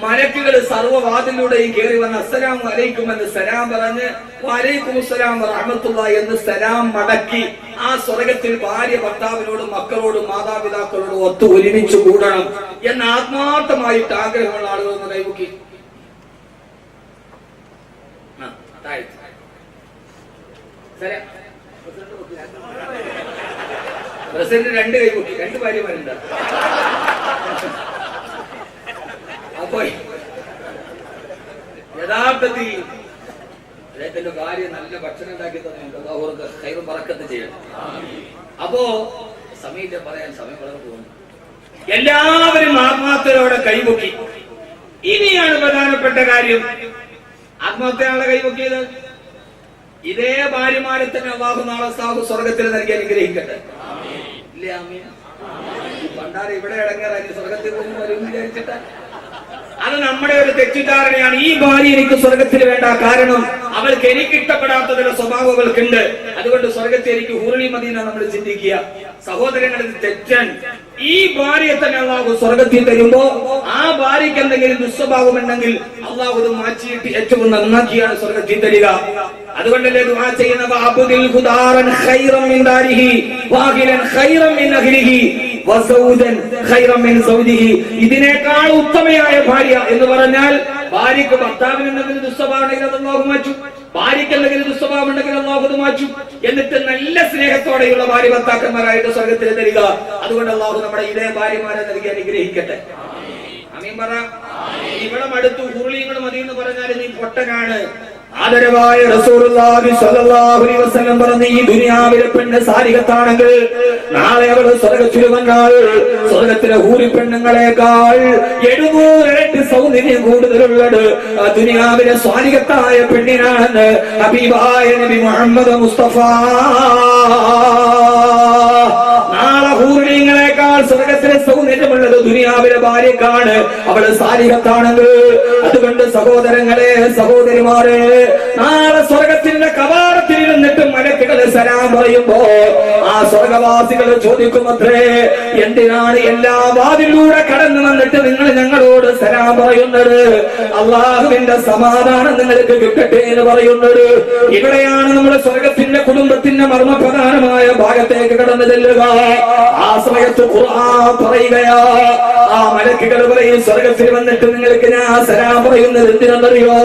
മലക്കുകൾ സർവ്വവാതിലൂടെയും കയറി വന്ന് അസ്സലാമു അലൈക്കും എന്ന് സലാം പറഞ്ഞ് വഅലൈക്കും അസ്സലാം വറഹ്മത്തുള്ളാഹി എന്ന് സലാം മടക്കി ആ സ്വർഗത്തിൽ ഭാര്യ ഭർത്താവിനോടും മക്കളോടും മാതാപിതാക്കളോടും ഒത്തു ഒരുമിച്ച് കൂടണം എന്ന് ആത്മാർത്ഥമായിട്ട് ആഗ്രഹമുള്ള ആളുകൾ ഒന്ന് കൈമുക്കി. പ്രസിഡന്റ് 2 കൈമുക്കി, 2 ഭാര്യമാരുണ്ട്. അപ്പൊ യഥാർത്ഥത്തിൽ അദ്ദേഹത്തിന്റെ ഭാര്യ നല്ല ഭക്ഷണം ഉണ്ടാക്കി തന്നിട്ടുണ്ട്, അവർക്ക് കൈറും പറക്കത്ത് ചെയ്യണം. അപ്പോ സമയത്ത് പറയാൻ സമയം വളരെ പോകുന്നു. എല്ലാവരും ആത്മാർത്ഥതയോടെ കൈമുക്കി. ഇനിയാണ് പ്രധാനപ്പെട്ട കാര്യം. ആത്മാർത്ഥതയോടെ കൈമുക്കിയത് ഇതേ ഭാര്യമാരെ തന്നെ അല്ലാഹു നാളെ സ്വർഗത്തിൽ നൽകി അനുഗ്രഹിക്കട്ടെ. ഇല്ലേ? ആമീൻ. പണ്ടാരെ ഇവിടെ ഇടങ്ങേറായി സ്വർഗത്തിൽ പോകുന്നു വരും വിചാരിച്ചിട്ട് അത് നമ്മുടെ ഒരു തെറ്റിദ്ധാരണയാണ്. ഈ ഭാര്യ എനിക്ക് സ്വർഗത്തിൽ വേണ്ട, കാരണം അവൾക്ക് എനിക്ക് ഇഷ്ടപ്പെടാത്ത ചില സ്വഭാവങ്ങൾക്കുണ്ട്, അതുകൊണ്ട് സ്വർഗത്തിൽ എനിക്ക് ഹൂറണി മദീന നമ്മൾ ചിന്തിക്കുക. സഹോദരങ്ങളിൽ തെറ്റൻ. ഈ ഭാര്യയെ തന്നെ അള്ളാഹു സ്വർഗത്തിൽ തരുമ്പോ ആ ഭാര്യയ്ക്ക് എന്തെങ്കിലും ദുസ്വഭാവം ഉണ്ടെങ്കിൽ അള്ളാഹു ഇത് മാറ്റിയിട്ട് ഏറ്റവും നന്നാക്കിയാണ് സ്വർഗത്തിൽ തരിക. അതുകൊണ്ടല്ലേ ദുആ ചെയ്യുന്ന വഅബ്ദിൽ ഖുദാറൻ ഖൈറൻ മിൻ ദാരിഹി വാഹിലൻ ഖൈറൻ മിൻ അഹ്ലിഹി വസൗദൻ ഖൈറൻ മിൻ സൗദിഹി. ഇതിനേക്കാൾ ഉത്തമയായ ഭാര്യ എന്ന് പറഞ്ഞാൽ ഭാര്യക്ക് ഭർത്താവിന് എന്തെങ്കിലും ദുസ്വഭാവം ഉണ്ടെങ്കിൽ അത് അള്ളാഹു മാറ്റും, ഭാര്യയ്ക്ക് എന്തെങ്കിലും ദുസ്വഭാവം ഉണ്ടെങ്കിൽ അള്ളാഹു അത് മാറ്റും. എന്നിട്ട് നല്ല സ്നേഹത്തോടെയുള്ള ഭാര്യ ഭർത്താക്കന്മാരായിട്ട് സ്വർഗത്തിൽ തരിക. അതുകൊണ്ട് അള്ളാഹു നമ്മുടെ ഇതേ ഭാര്യമാരെ നൽകി അനുഗ്രഹിക്കട്ടെ. ആമീൻ പറ. ഇവിടെ അടുത്തു ഹൂർലിങ്ങൾ മതി എന്ന് പറഞ്ഞാൽ നീ പൊട്ടനാണ്. ആദരവായ റസൂലുള്ളാഹി സ്വല്ലല്ലാഹു അലൈഹി വസല്ലം പറഞ്ഞു, ഈ ദുനിയാവിലെ പെണ്ണ് സാലിഹത്താണെങ്കിൽ നാളെ അവൾ സ്വർഗ്ഗത്തിൽ വന്നാൽ സ്വർഗ്ഗത്തിലെ ഹൂറി പെണ്ണുങ്ങളെക്കാൾ 700 ഇരട്ടി സൗന്ദര്യം കൂടുതലുള്ളത് ആ ദുനിയാവിലെ സാലിഹത്തായ പെണ്ണിനാണെന്ന് ഹബീബായ നബി മുഹമ്മദ് മുസ്തഫ. നാളെ ഹൂറിങ്ങളെക്കാൾ സ്വർഗത്തിലെ സൗന്ദര്യമുള്ളത് ദുനിയാവിലെ ഭാര്യക്കാണ്. അവള് സാലിഹത്താണെങ്കിൽ. അതുകൊണ്ട് സഹോദരങ്ങളെ, സഹോദരിമാരെ, നാളെ സ്വർഗത്തിന്റെ കവാടത്തിൽ ഇരുന്നിട്ട് മലക്കുകള് സലാം പറയുമ്പോ ആ സ്വർഗവാസികൾ ചോദിക്കുമത്രേ, എന്തിനാണ് എല്ലാ വാതിലൂടെ കടന്നു വന്നിട്ട് നിങ്ങൾ ഞങ്ങളോട് സലാം പറയുന്നത്? അള്ളാഹുവിന്റെ സമാധാനം നിങ്ങൾക്ക് കിട്ടട്ടെ എന്ന് പറയുന്നത്. ഇവിടെയാണ് നമ്മുടെ സ്വർഗത്തിന്റെ കുടുംബത്തിന്റെ മർമ്മപ്രധാനമായ ഭാഗത്തേക്ക് കടന്നു ചെല്ലുക. ആ സമയത്ത് ഖുർആൻ പറയുകയാ, ആ മലക്കുകൾ പറയും, സ്വർഗത്തിൽ വന്നിട്ട് നിങ്ങൾക്ക് ഞാൻ സലാം പറയുന്നത് എന്തിനെന്നറിയോ?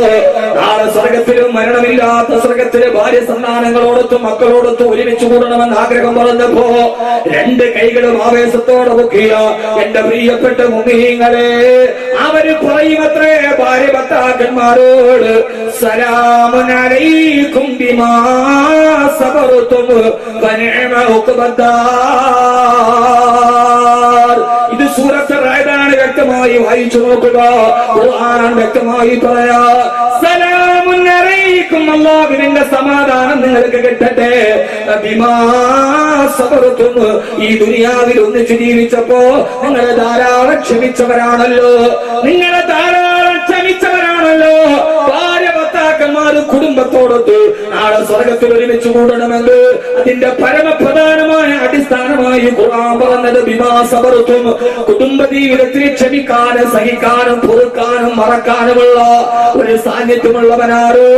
നാളെ സ്വർഗത്തിലും മരണമില്ലാത്ത സ്വർഗത്തിലെ ഭാര്യ സന്താനങ്ങളോടൊത്തും മക്കളോടൊത്തും ഒരുമിച്ച് കൂടണമെന്ന് ആഗ്രഹം പറഞ്ഞപ്പോ രണ്ട് കൈകളും ആവേശത്തോടെ പൊക്കിയ എന്റെ പ്രിയപ്പെട്ട മുഅ്മിനീങ്ങളെ, അവര് പറയുമത്രേ ഭാര്യ ഭർത്താക്കന്മാരോട്, സലാമുൻ അലൈക്കും ബിമാ സബർതും വനിഅമ ഉഖ്ബദ്ദാർ. ഇത് സൂറത്ത് റഅദാണ്. വ്യക്തമായി വായിച്ചു നോക്കുക. ഖുർആൻ വ്യക്തമായി പറയാ, സലാമുൻ അലൈക്കും, അല്ലാഹുവിന്റെ സമാധാനം നിങ്ങൾക്ക് കിട്ടട്ടെ. ബിമാ സബർതും, ഈ ദുനിയാവിൽ ഒന്നിച്ച് ജീവിച്ചപ്പോ നിങ്ങൾ ധാരാളം ക്ഷമിച്ചവരാണല്ലോ, നിങ്ങൾ ധാരാളം ക്ഷമിച്ചവരാണല്ലോ. ഭാര്യ ഭർത്താക്കന്മാരും കുടുംബത്തോടൊത്ത് നാളെ സ്വർഗത്തിൽ ഒരുമിച്ച് കൂടണമെന്ന് അതിന്റെ പരമപ്രധാനമായ അടിസ്ഥാനമായി ഖുർആൻ പറഞ്ഞത് ബിമാ സബർതും. കുടുംബ ജീവിതത്തിൽ ക്ഷമിക്കാനും സഹിക്കാനും പൊറുക്കാനും മറക്കാനുമുള്ള ഒരു സാന്നിധ്യമുള്ളവനാരോ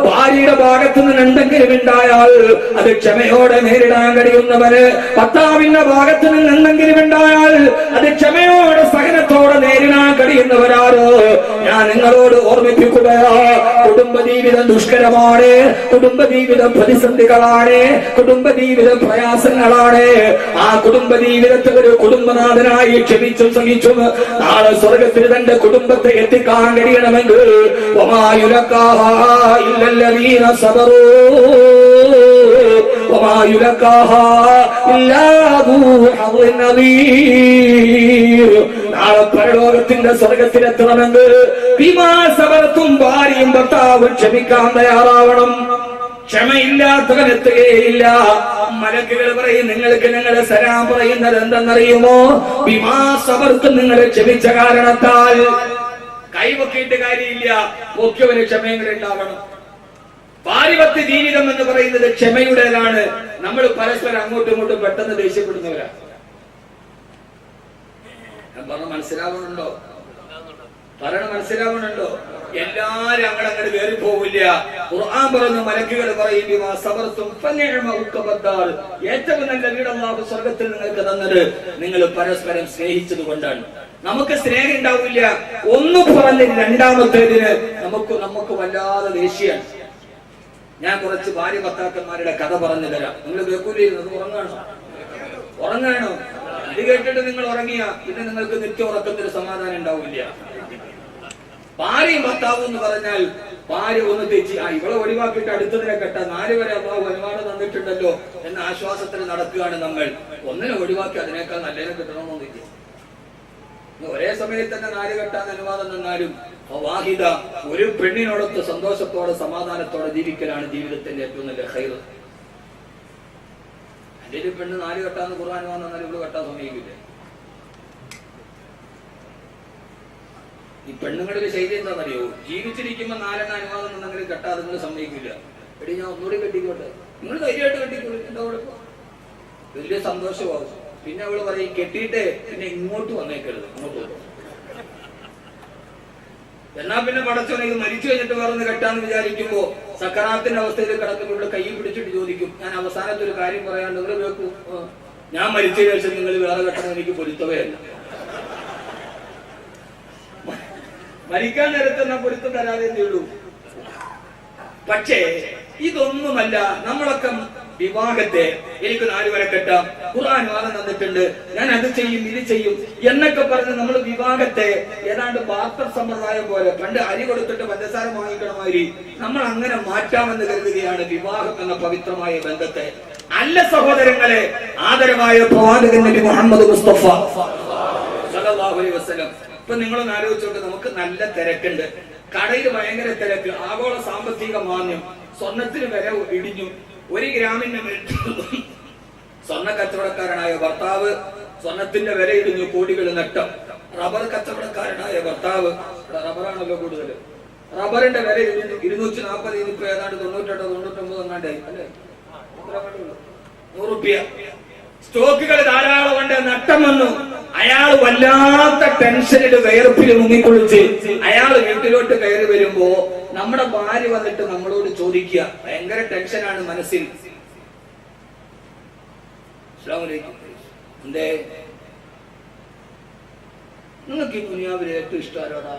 ഭാര്യയുടെ ഭാഗത്തു നിന്ന് എന്തെങ്കിലും ഉണ്ടായാൽ അത് ക്ഷമയോടെ നേരിടാൻ കഴിയുന്നവന്, ഭർത്താവിന്റെ ഭാഗത്തു നിന്ന് എന്തെങ്കിലും ഉണ്ടായാൽ അത് ക്ഷമയോടെ സഹനത്തോടെ നേരിടാൻ കഴിയുന്നവരാരോ ഞാൻ നിങ്ങളോട് ഓർമ്മിപ്പിക്കുകയാ. കുടുംബജീവിതം ദുഷ്കരമാണ്, കുടുംബജീവിതം പ്രതിസന്ധികളാണ്, കുടുംബജീവിതം പ്രയാസങ്ങളാണ്. ആ കുടുംബജീവിതത്തെ ഒരു കുടുംബനാഥനായി ക്ഷമിച്ചും സഹിച്ചും നാളെ സ്വർഗത്തിൽ തന്റെ കുടുംബത്തെ എത്തിക്കാൻ കഴിയണമെങ്കിൽ വമാ യുലഖാഹാ ഇല്ലല്ലദീന സബറൂ വമാ യുലഖാഹാ ഇല്ലാ ദൂ ഹദ്ദിൻ അദീം. നാളെ പരലോകത്തിന്റെ സ്വർഗത്തിലെത്തണമെങ്കിൽ ബിമാ സബർതും, ഭാര്യയും ഭർത്താവും ക്ഷമിക്കാൻ തയ്യാറാവണം. ക്ഷമയില്ലാത്തവൻ എത്തുകയില്ല. മലക്കുകൾ പറയും, നിങ്ങൾക്ക് ഞങ്ങളെ സലാം പറയുന്നത് എന്തെന്നറിയുമോ? ബിമാ സബർതും, നിങ്ങൾ ക്ഷമിച്ച കാരണത്താൽ. കൈവക്കിയിട്ട് കാര്യമില്ല, മുഖ്യവന് ക്ഷമയെങ്കിലും ഉണ്ടാവണം. പാരിപത്യ ജീവിതം എന്ന് പറയുന്നത് ക്ഷമയുടേതാണ്. നമ്മൾ പരസ്പരം അങ്ങോട്ടും ഇങ്ങോട്ടും പെട്ടെന്ന് ദേഷ്യപ്പെടുന്നവരാ. പറഞ്ഞ മനസ്സിലാവുന്നുണ്ടോ? മനസ്സിലാവുന്നുണ്ടോ? എല്ലാരും അങ്ങോട്ട് കയറി പോവില്ല. ഖുർആൻ പറഞ്ഞു, മലക്കുകൾ പറയും, ഏറ്റവും നല്ല വീട് അല്ലാഹു സ്വർഗത്തിൽ നിങ്ങൾക്ക് തന്നത് നിങ്ങൾ പരസ്പരം സ്നേഹിച്ചത് കൊണ്ടാണ്. നമുക്ക് സ്നേഹം ഉണ്ടാവില്ല. ഒന്ന് പറഞ്ഞ് രണ്ടാമത്തേതിന് നമുക്ക് വല്ലാതെ ദേഷ്യാണ്. ഞാൻ കുറച്ച് ഭാര്യ ഭർത്താക്കന്മാരുടെ കഥ പറഞ്ഞു തരാം. നിങ്ങൾ കേൾക്കൂലിരുന്നത് ഉറങ്ങാണോ? ഇത് കേട്ടിട്ട് നിങ്ങൾ ഉറങ്ങിയ പിന്നെ നിങ്ങൾക്ക് നിത്യ ഉറക്കത്തിന് സമാധാനം ഉണ്ടാവില്ല. ഭാര്യയും ഭർത്താവും എന്ന് പറഞ്ഞാൽ ഭാര്യ ഒന്ന് തെറ്റി, ഇവളെ ഒഴിവാക്കിയിട്ട് അടുത്തതിനെ കെട്ട 4 വരെ അള്ളാഹു അനുവാദം തന്നിട്ടുണ്ടല്ലോ എന്ന ആശ്വാസത്തിൽ നടക്കുകയാണ് നമ്മൾ. ഒന്നിനെ ഒഴിവാക്കി അതിനേക്കാൾ നല്ലതിനെ കിട്ടണമെന്നില്ല. ഒരേ സമയത്ത് തന്നെ 4 കെട്ടാൻ അനുവാദം തന്നാലും വാഹിദ, ഒരു പെണ്ണിനോടൊത്ത് സന്തോഷത്തോടെ സമാധാനത്തോടെ ജീവിക്കലാണ് ജീവിതത്തിന്റെ ഏറ്റവും നല്ല ഖൈർ. എന്റെ ഒരു പെണ്ണ് 4 കെട്ടാന്ന് ഖുർആൻ വന്നാൽ ഇവള് കെട്ടാൻ സമീപിക്കില്ല. ഈ പെണ്ണുങ്ങളുടെ ശൈലി എന്താണെന്നറിയോ? ജീവിച്ചിരിക്കുമ്പോ 4 അനുവാദം ഉണ്ടെങ്കിലും കെട്ടാതെ നിങ്ങൾ സമ്മതിക്കില്ല. എടി ഞാൻ ഒന്നുകൂടി കെട്ടിക്കോട്ടെ, നിങ്ങൾ ധൈര്യമായിട്ട് കെട്ടിക്കോളൂ, എന്താ കുഴപ്പം? വലിയ സന്തോഷമാവും. പിന്നെ അവള് പറയും, കെട്ടിയിട്ട് പിന്നെ ഇങ്ങോട്ട് വന്നേക്കരുത്, അങ്ങോട്ട് വരും. എന്നാ പിന്നെ പടച്ചോനെ ഇത് മരിച്ചു കഴിഞ്ഞിട്ട് വേറൊന്ന് കെട്ടാന്ന് വിചാരിക്കുമ്പോ സക്കറാത്തിന്റെ അവസ്ഥയിൽ കിടക്കുമ്പോൾ ഇവിടെ കൈ പിടിച്ചിട്ട് ചോദിക്കും, ഞാൻ അവസാനത്തെ ഒരു കാര്യം പറയാണ്ട് നിങ്ങൾ കേൾക്കൂ, ഞാൻ മരിച്ച ശേഷം നിങ്ങൾ വേറെ കെട്ടണം എനിക്ക് പൊരുത്തവേ അല്ല. മരിക്കാൻ നേരത്തെ ഞാൻ പൊരുത്തം തരാതെ ഉള്ളൂ. പക്ഷേ ഇതൊന്നുമല്ല. നമ്മളൊക്കെ വിവാഹത്തെ എനിക്ക് 4 വരെ കെട്ടാം, ഖുർആൻ വാദം തന്നിട്ടുണ്ട്, ഞാൻ അത് ചെയ്യും ഇത് ചെയ്യും എന്നൊക്കെ പറഞ്ഞ് നമ്മൾ വിവാഹത്തെ ഏതാണ്ട് ബാർട്ടർ സമ്പ്രദായം പോലെ പണ്ട് അരി കൊടുത്തിട്ട് പഞ്ചസാര വാങ്ങിക്കണമാതിരി നമ്മൾ അങ്ങനെ മാറ്റാമെന്ന് കരുതുകയാണ് വിവാഹം എന്ന പവിത്രമായ ബന്ധത്തെ. അല്ല സഹോദരങ്ങളെ, ആദരവായ പ്രവാചകൻ നബി മുഹമ്മദ് മുസ്തഫ സല്ലല്ലാഹു അലൈഹി വസല്ലം. ഇപ്പൊ നിങ്ങളൊന്ന് ആലോചിച്ചോണ്ട്, നമുക്ക് നല്ല തിരക്കുണ്ട്, കടയിൽ ഭയങ്കര തിരക്ക്, ആഗോള സാമ്പത്തിക മാന്ദ്യം, സ്വർണത്തിന് വില ഇടിഞ്ഞു. 1 ഗ്രാമിന് സ്വർണ്ണ കച്ചവടക്കാരനായ ഭർത്താവ് സ്വർണത്തിന്റെ വില ഇടിഞ്ഞു, കോടികൾ നഷ്ടം. റബ്ബർ കച്ചവടക്കാരനായ ഭർത്താവ്, റബ്ബറാണല്ലോ കൂടുതൽ, റബ്ബറിന്റെ വില 240, ഇപ്പൊ ഏതാണ്ട് 98, 99 എങ്ങാണ്ടായി അല്ലെ, 100 രൂപ. സ്റ്റോക്കുകൾ ധാരാളം കൊണ്ട് നഷ്ടം വന്നു. അയാൾ വല്ലാത്ത ടെൻഷനിൽ വേർപ്പിൽ മുങ്ങിക്കുളിച്ച് അയാൾ വീട്ടിലോട്ട് കയറി വരുമ്പോ നമ്മുടെ ഭാര്യ വന്നിട്ട് നമ്മളോട് ചോദിക്കുക, ഭയങ്കര ടെൻഷനാണ് മനസ്സിൽ, എന്തേ നിങ്ങൾക്ക് ഈ ദുനിയാവിൽ ഏറ്റവും ഇഷ്ടം ആരോടാ,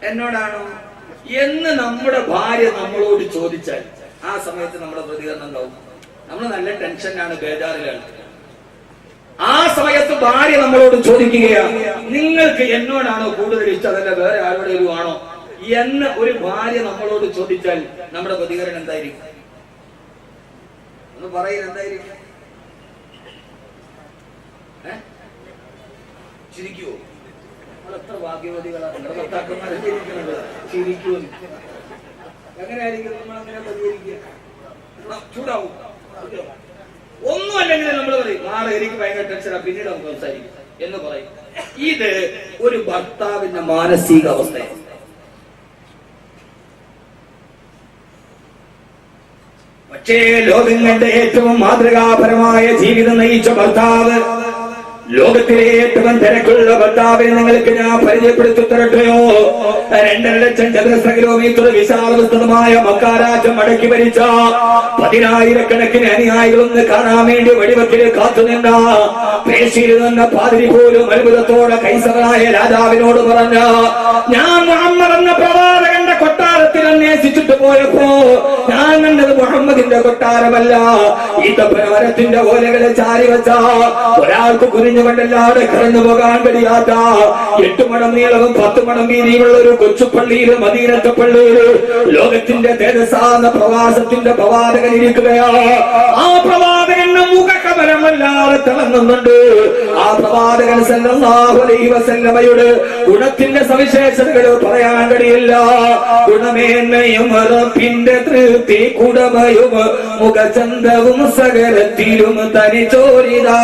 എന്നോടാണോ എന്ന് നമ്മുടെ ഭാര്യ നമ്മളോട് ചോദിച്ചാൽ ആ സമയത്ത് നമ്മുടെ പ്രതികരണം ഉണ്ടാവും. നമ്മൾ നല്ല ടെൻഷനാണ്, ബേജാറിലാണ്. ആ സമയത്ത് ഭാര്യ നമ്മളോട് ചോദിക്കുകയാണ്, നിങ്ങൾക്ക് എന്നോടാണോ കൂടുതൽ ഇഷ്ടം അതല്ല വേറെ ആരോടെങ്കിലും ആണോ എന്ന് ഒരു ഭാര്യ നമ്മളോട് ചോദിച്ചാൽ നമ്മുടെ പ്രതികരണം എന്തായിരിക്കും? ഒന്ന് പറയുന്നത് എന്തായിരിക്കും? ചിരിക്കുവോ? നമ്മൾ എത്ര ഭാഗ്യവതികളാണ്, നിങ്ങളുടെ ഭർത്താക്കന്മാരെ ചിരിക്കുന്നുണ്ട്, ചിരിക്കുവോ? എങ്ങനെയായിരിക്കും നമ്മൾ അങ്ങനെ പ്രതികരിക്കുക? ചൂടാവും. ഒന്നും അല്ലെങ്കിൽ നമ്മൾ പറയും, നാളെ എനിക്ക് ഭയങ്കര ടെൻഷനാ, പിന്നീട് നമുക്ക് സംസാരിക്കും എന്ന് പറയും. ഇത് ഒരു ഭർത്താവിന്റെ മാനസിക അവസ്ഥയാണ്. പക്ഷേ ലോകങ്ങളുടെ ഏറ്റവും മാതൃകാപരമായ ജീവിതം നയിച്ച ഭർത്താവ്, ലോകത്തിലെ ഏറ്റവും തിരക്കുള്ള ഭർത്താവിനെ നിങ്ങൾക്ക് ഞാൻ പരിചയപ്പെടുത്തി തരട്ടെയോ? 2.5 ലക്ഷം ചതുരശ്ര കിലോമീറ്റർ വിശാലവിസ്തൃതമായ മക്ക രാജ്യം അടക്കി ഭരിച്ച 10,000-കണക്കിന് അനുയായികളൊന്ന് കാണാൻ വേണ്ടി വെടിവെക്കിൽ കാത്തുനിന്ന പേശിയിൽ നിന്ന പാതിരി പോലും അത്ഭുതത്തോടെ കൈസറായ രാജാവിനോട് പറഞ്ഞ, ഞാൻ മുഹമ്മദ് എന്ന പ്രവാചകന്റെ കൊട്ടാരത്തിൽ അന്വേഷിച്ചിട്ട് പോയപ്പോ ഞാൻ കണ്ടത് മുഹമ്മദിന്റെ കൊട്ടാരമല്ല, ഈത്തപ്പനമരത്തിന്റെ ഓലകളെ ചാരി വെച്ച ഒരാൾക്ക് കുനിഞ്ഞുകൊണ്ടല്ലാതെ കടന്നു പോകാൻ കഴിയാത്ത 8 മടം നീളവും 10 മടം വീതിയുമുള്ള ഒരു കൊച്ചുപള്ളിയിൽ, മദീനത്തെ പള്ളിയിൽ ലോകത്തിന്റെ തേജസ്സാന്ന പ്രവാസത്തിന്റെ പ്രവാചകൻ ഇരിക്കുകയാണ്. ആ പ്രവാചകന്റെ മുഖകമലമല്ലാതെ തിളങ്ങുന്നുണ്ട്. ആ പ്രവാചകൻ സല്ലല്ലാഹു അലൈഹി വസല്ലമയുടെ ഗുണത്തിന്റെ സവിശേഷതകൾ പറയാൻ കഴിയില്ല. ഗുണമേന്മയും റബ്ബിന്റെ തൃപ്തി കുടമയും മുഖചന്തവും സകലത്തിലും തനിച്ചോരിതാ.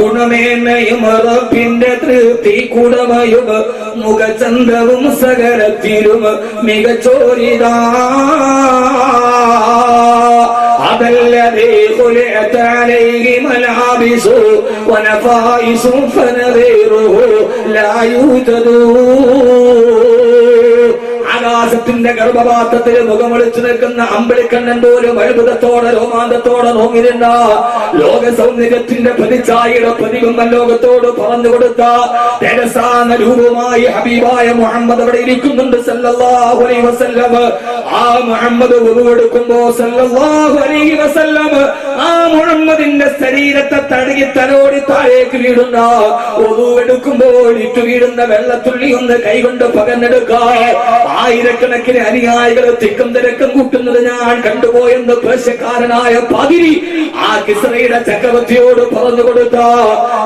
ഗുണമേന്മയും റബ്ബിന്റെ തൃപ്തി കുടമയും മുഖചന്തവും സകലത്തിലും മികച്ചോരിതാ. അതല്ലതേ ഖുലിഅത അലൈഹി മലാബിസു വനഫായിസു ഫനഗൈറുഹു ലാ യൂജദു. ആകാശത്തിന്റെ ഗർഭപാത്രത്തിൽ മുഖമൊളിച്ചു നിൽക്കുന്ന അമ്പിളിക്കണ്ണൻ പോലും അത്ഭുതത്തോടെ രോമാന്തത്തോടെ നോങ്ങിരുന്ന ലോക സൗന്ദര്യത്തിന്റെ പ്രതിച്ഛായയുടെ പ്രതിബിംബം ലോകത്തോട് പറഞ്ഞു കൊടുത്ത തേജസ്സാന രൂപമായി ഹബീബായ മുഹമ്മദ് അവിടെ ഇരിക്കുന്നുണ്ട് സല്ലല്ലാഹു അലൈഹി വസല്ലം. ആ മുഹമ്മദ് വുദൂഎടുക്കുമ്പോ സല്ലല്ലാഹു അലൈഹി വസല്ലം ആ മുഹമ്മദിന്റെ ശരീരത്തെ തടകി തലോടി താഴേക്ക് വീഴുന്ന, വുദൂഎടുക്കുമ്പോൾ ഇട്ടു വീഴുന്ന വെള്ളത്തുള്ളി ഒന്ന് കൈകൊണ്ട് പകർന്നെടുക്കാൻ ആയിരക്കണക്കിന് അനുയായികൾ തിക്കും തിരക്കും കൂട്ടുന്നത് ഞാൻ കണ്ടുപോയെന്ന് പേർഷ്യക്കാരനായ പാതിരി ആ കിസ്രയുടെ ചക്രവർത്തിയോട് പറഞ്ഞു കൊടുത്ത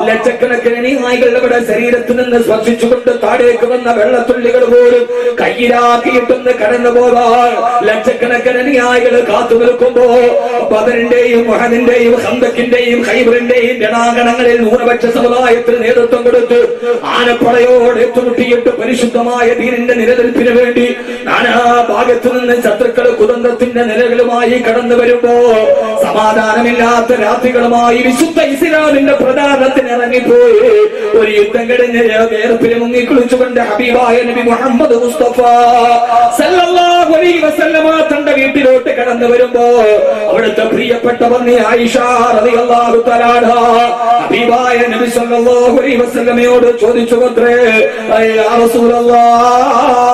ലക്ഷക്കണക്കിന് അനുയായികളുടെ ശരീരത്തിൽ നിന്ന് സ്പർശിച്ചുകൊണ്ട് താഴേക്ക് വന്ന വെള്ളത്തുള്ളികൾ പോലും കയ്യിലാക്കിയിട്ടൊന്ന് കടന്നു പോകാൻ ലക്ഷക്കണക്കിന് അനുയായികൾ കാത്തു നിൽക്കുമ്പോ ബദറിന്റെയും ഉഹദിന്റെയും ഖന്തക്കിന്റെയും ഖൈബറിന്റെയും രണാങ്കണങ്ങളിൽ ന്യൂനപക്ഷ സമുദായത്തിന് നേതൃത്വം കൊടുത്ത് ആനപ്പടയോട് ഏറ്റുമുട്ടിയിട്ട് പരിശുദ്ധമായ ദീനിന്റെ നിലനിൽപ്പിന് വേണ്ടി നാനാ ഭാഗത്തു നിന്ന് ശത്രുക്കൾ കുതന്ത്രത്തിന്റെ നിലകളുമായി കടന്നു വരുമ്പോ സമാധാനമില്ലാത്ത രാത്രികളുമായി വിശുദ്ധ ഇസ്ലാമിന്റെ പ്രധാനത്തിന് ഇറങ്ങിപ്പോയി ഒരു യുദ്ധം കഴിഞ്ഞ് വേർപ്പിൽ മുങ്ങിക്കുളിച്ചുകൊണ്ട് ഹബീബായ നബി മുഹമ്മദ് മുസ്തഫ സല്ലല്ലാഹു അലൈഹി വസല്ലമ തന്റെ വീട്ടിലോട്ട് കടന്നു വരുമ്പോ അവിടുത്തെ പ്രിയപ്പെട്ട പത്നി ആയിഷ റളിയല്ലാഹു തആല ഹബീബായ നബി സല്ലല്ലാഹു അലൈഹി വസല്ലമയോട് ചോദിച്ചുവത്രേ, യാ റസൂലല്ലാഹ്,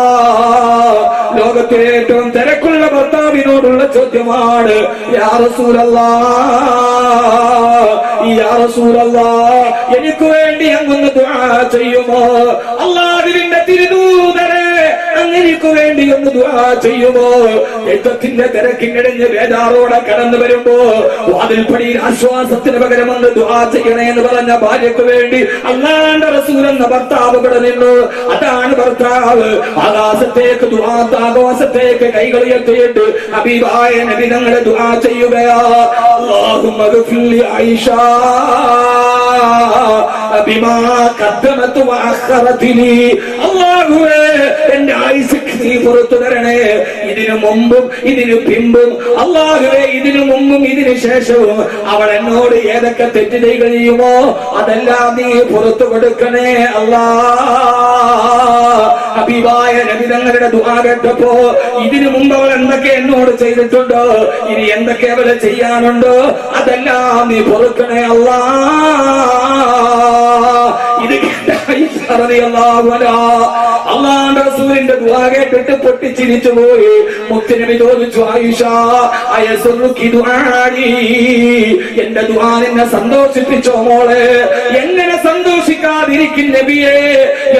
ലോകത്തിലെ ഏറ്റവും തിരക്കുള്ള ഭർത്താവിനോടുള്ള ചോദ്യമാണ്, യാ റസൂലല്ലാഹ്, യാ റസൂലല്ലാഹ്, എനിക്ക് വേണ്ടി അങ്ങൊന്ന് ദുആ ചെയ്യുമോ? അല്ലാഹുവിന്റെ തിരുദൂതരെ, എനിക്ക് വേണ്ടി ഒന്ന് ദുആ ചെയ്യുമോ? യുദ്ധത്തിന്റെ തിരക്കിനിടഞ്ഞ് വേദാറോടെ കടന്നു വരുമ്പോ വാതിൽപ്പടിയിൽ ആശ്വാസത്തിന് പകരം ഒന്ന് ദുആ ചെയ്യണേ എന്ന് പറഞ്ഞ ഭാര്യക്ക് വേണ്ടി അല്ലാഹുവിന്റെ റസൂൽ എന്ന ഭർത്താവ് ഇവിടെ നിന്നു. അതാണ് ഭർത്താവ്. ആകാശത്തേക്ക് ആകാശത്തേക്ക് കൈകൾ ഉയർത്തിയിട്ട് ഹബീബായ നബി തങ്ങളെ ദുആ ചെയ്യുകയാ. അല്ലാഹുമ്മ ഗഫിർ ലി ആയിഷ ബിമാ ഖദ്ദമത് വഅഖറത്നി. അല്ലാഹുവേ, എന്റെ ആയുസ്ക്ക് നീ പുറത്തു തരണേ. ഇതിനു മുമ്പും ഇതിനു പിമ്പും, അല്ലാഹുവേ, ഇതിനു മുമ്പും ഇതിനു ശേഷവും അവൾ എന്നോട് ഏതൊക്കെ തെറ്റ് ചെയ്യുമോ അതെല്ലാം നീ പുറത്തു കൊടുക്കണേ അല്ലാ. ഹബീബായ നബി തങ്ങളുടെ ദുആ കേട്ടപ്പോ ഇതിനു മുമ്പ് അവൾ എന്തൊക്കെ എന്നോട് ചെയ്തിട്ടുണ്ടോ, ഇനി എന്തൊക്കെ അവളെ ചെയ്യാനുണ്ടോ അതെല്ലാം നീ പൊറുക്കണേ അല്ലാ. ഇത് അള്ളാഹുവിന്റെ റസൂലിന്റെ ദുആ കേട്ടിട്ട് പൊട്ടിച്ചിരിച്ചു പോയി. മുത്തുനബി ചോദിച്ചു, ആയിഷ അയസുറുക്കി ദുആനി, എന്റെ ദുആ നിന്നെ സന്തോഷിപ്പിച്ചോ മോളെ? എങ്ങനെ സന്തോഷിക്കാതിരിക്കും നബിയെ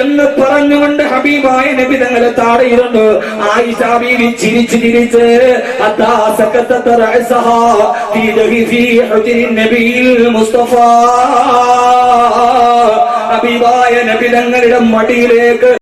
എന്ന് പറഞ്ഞുകൊണ്ട് ഹബീബായ നബി തങ്ങളെ താഴെയിരുന്നു. ആയിഷ ബീവി ചിരിച്ച് ചിരിച്ച് ഹബീബായ നബി തങ്ങളുടെ മടിയിലേക്ക്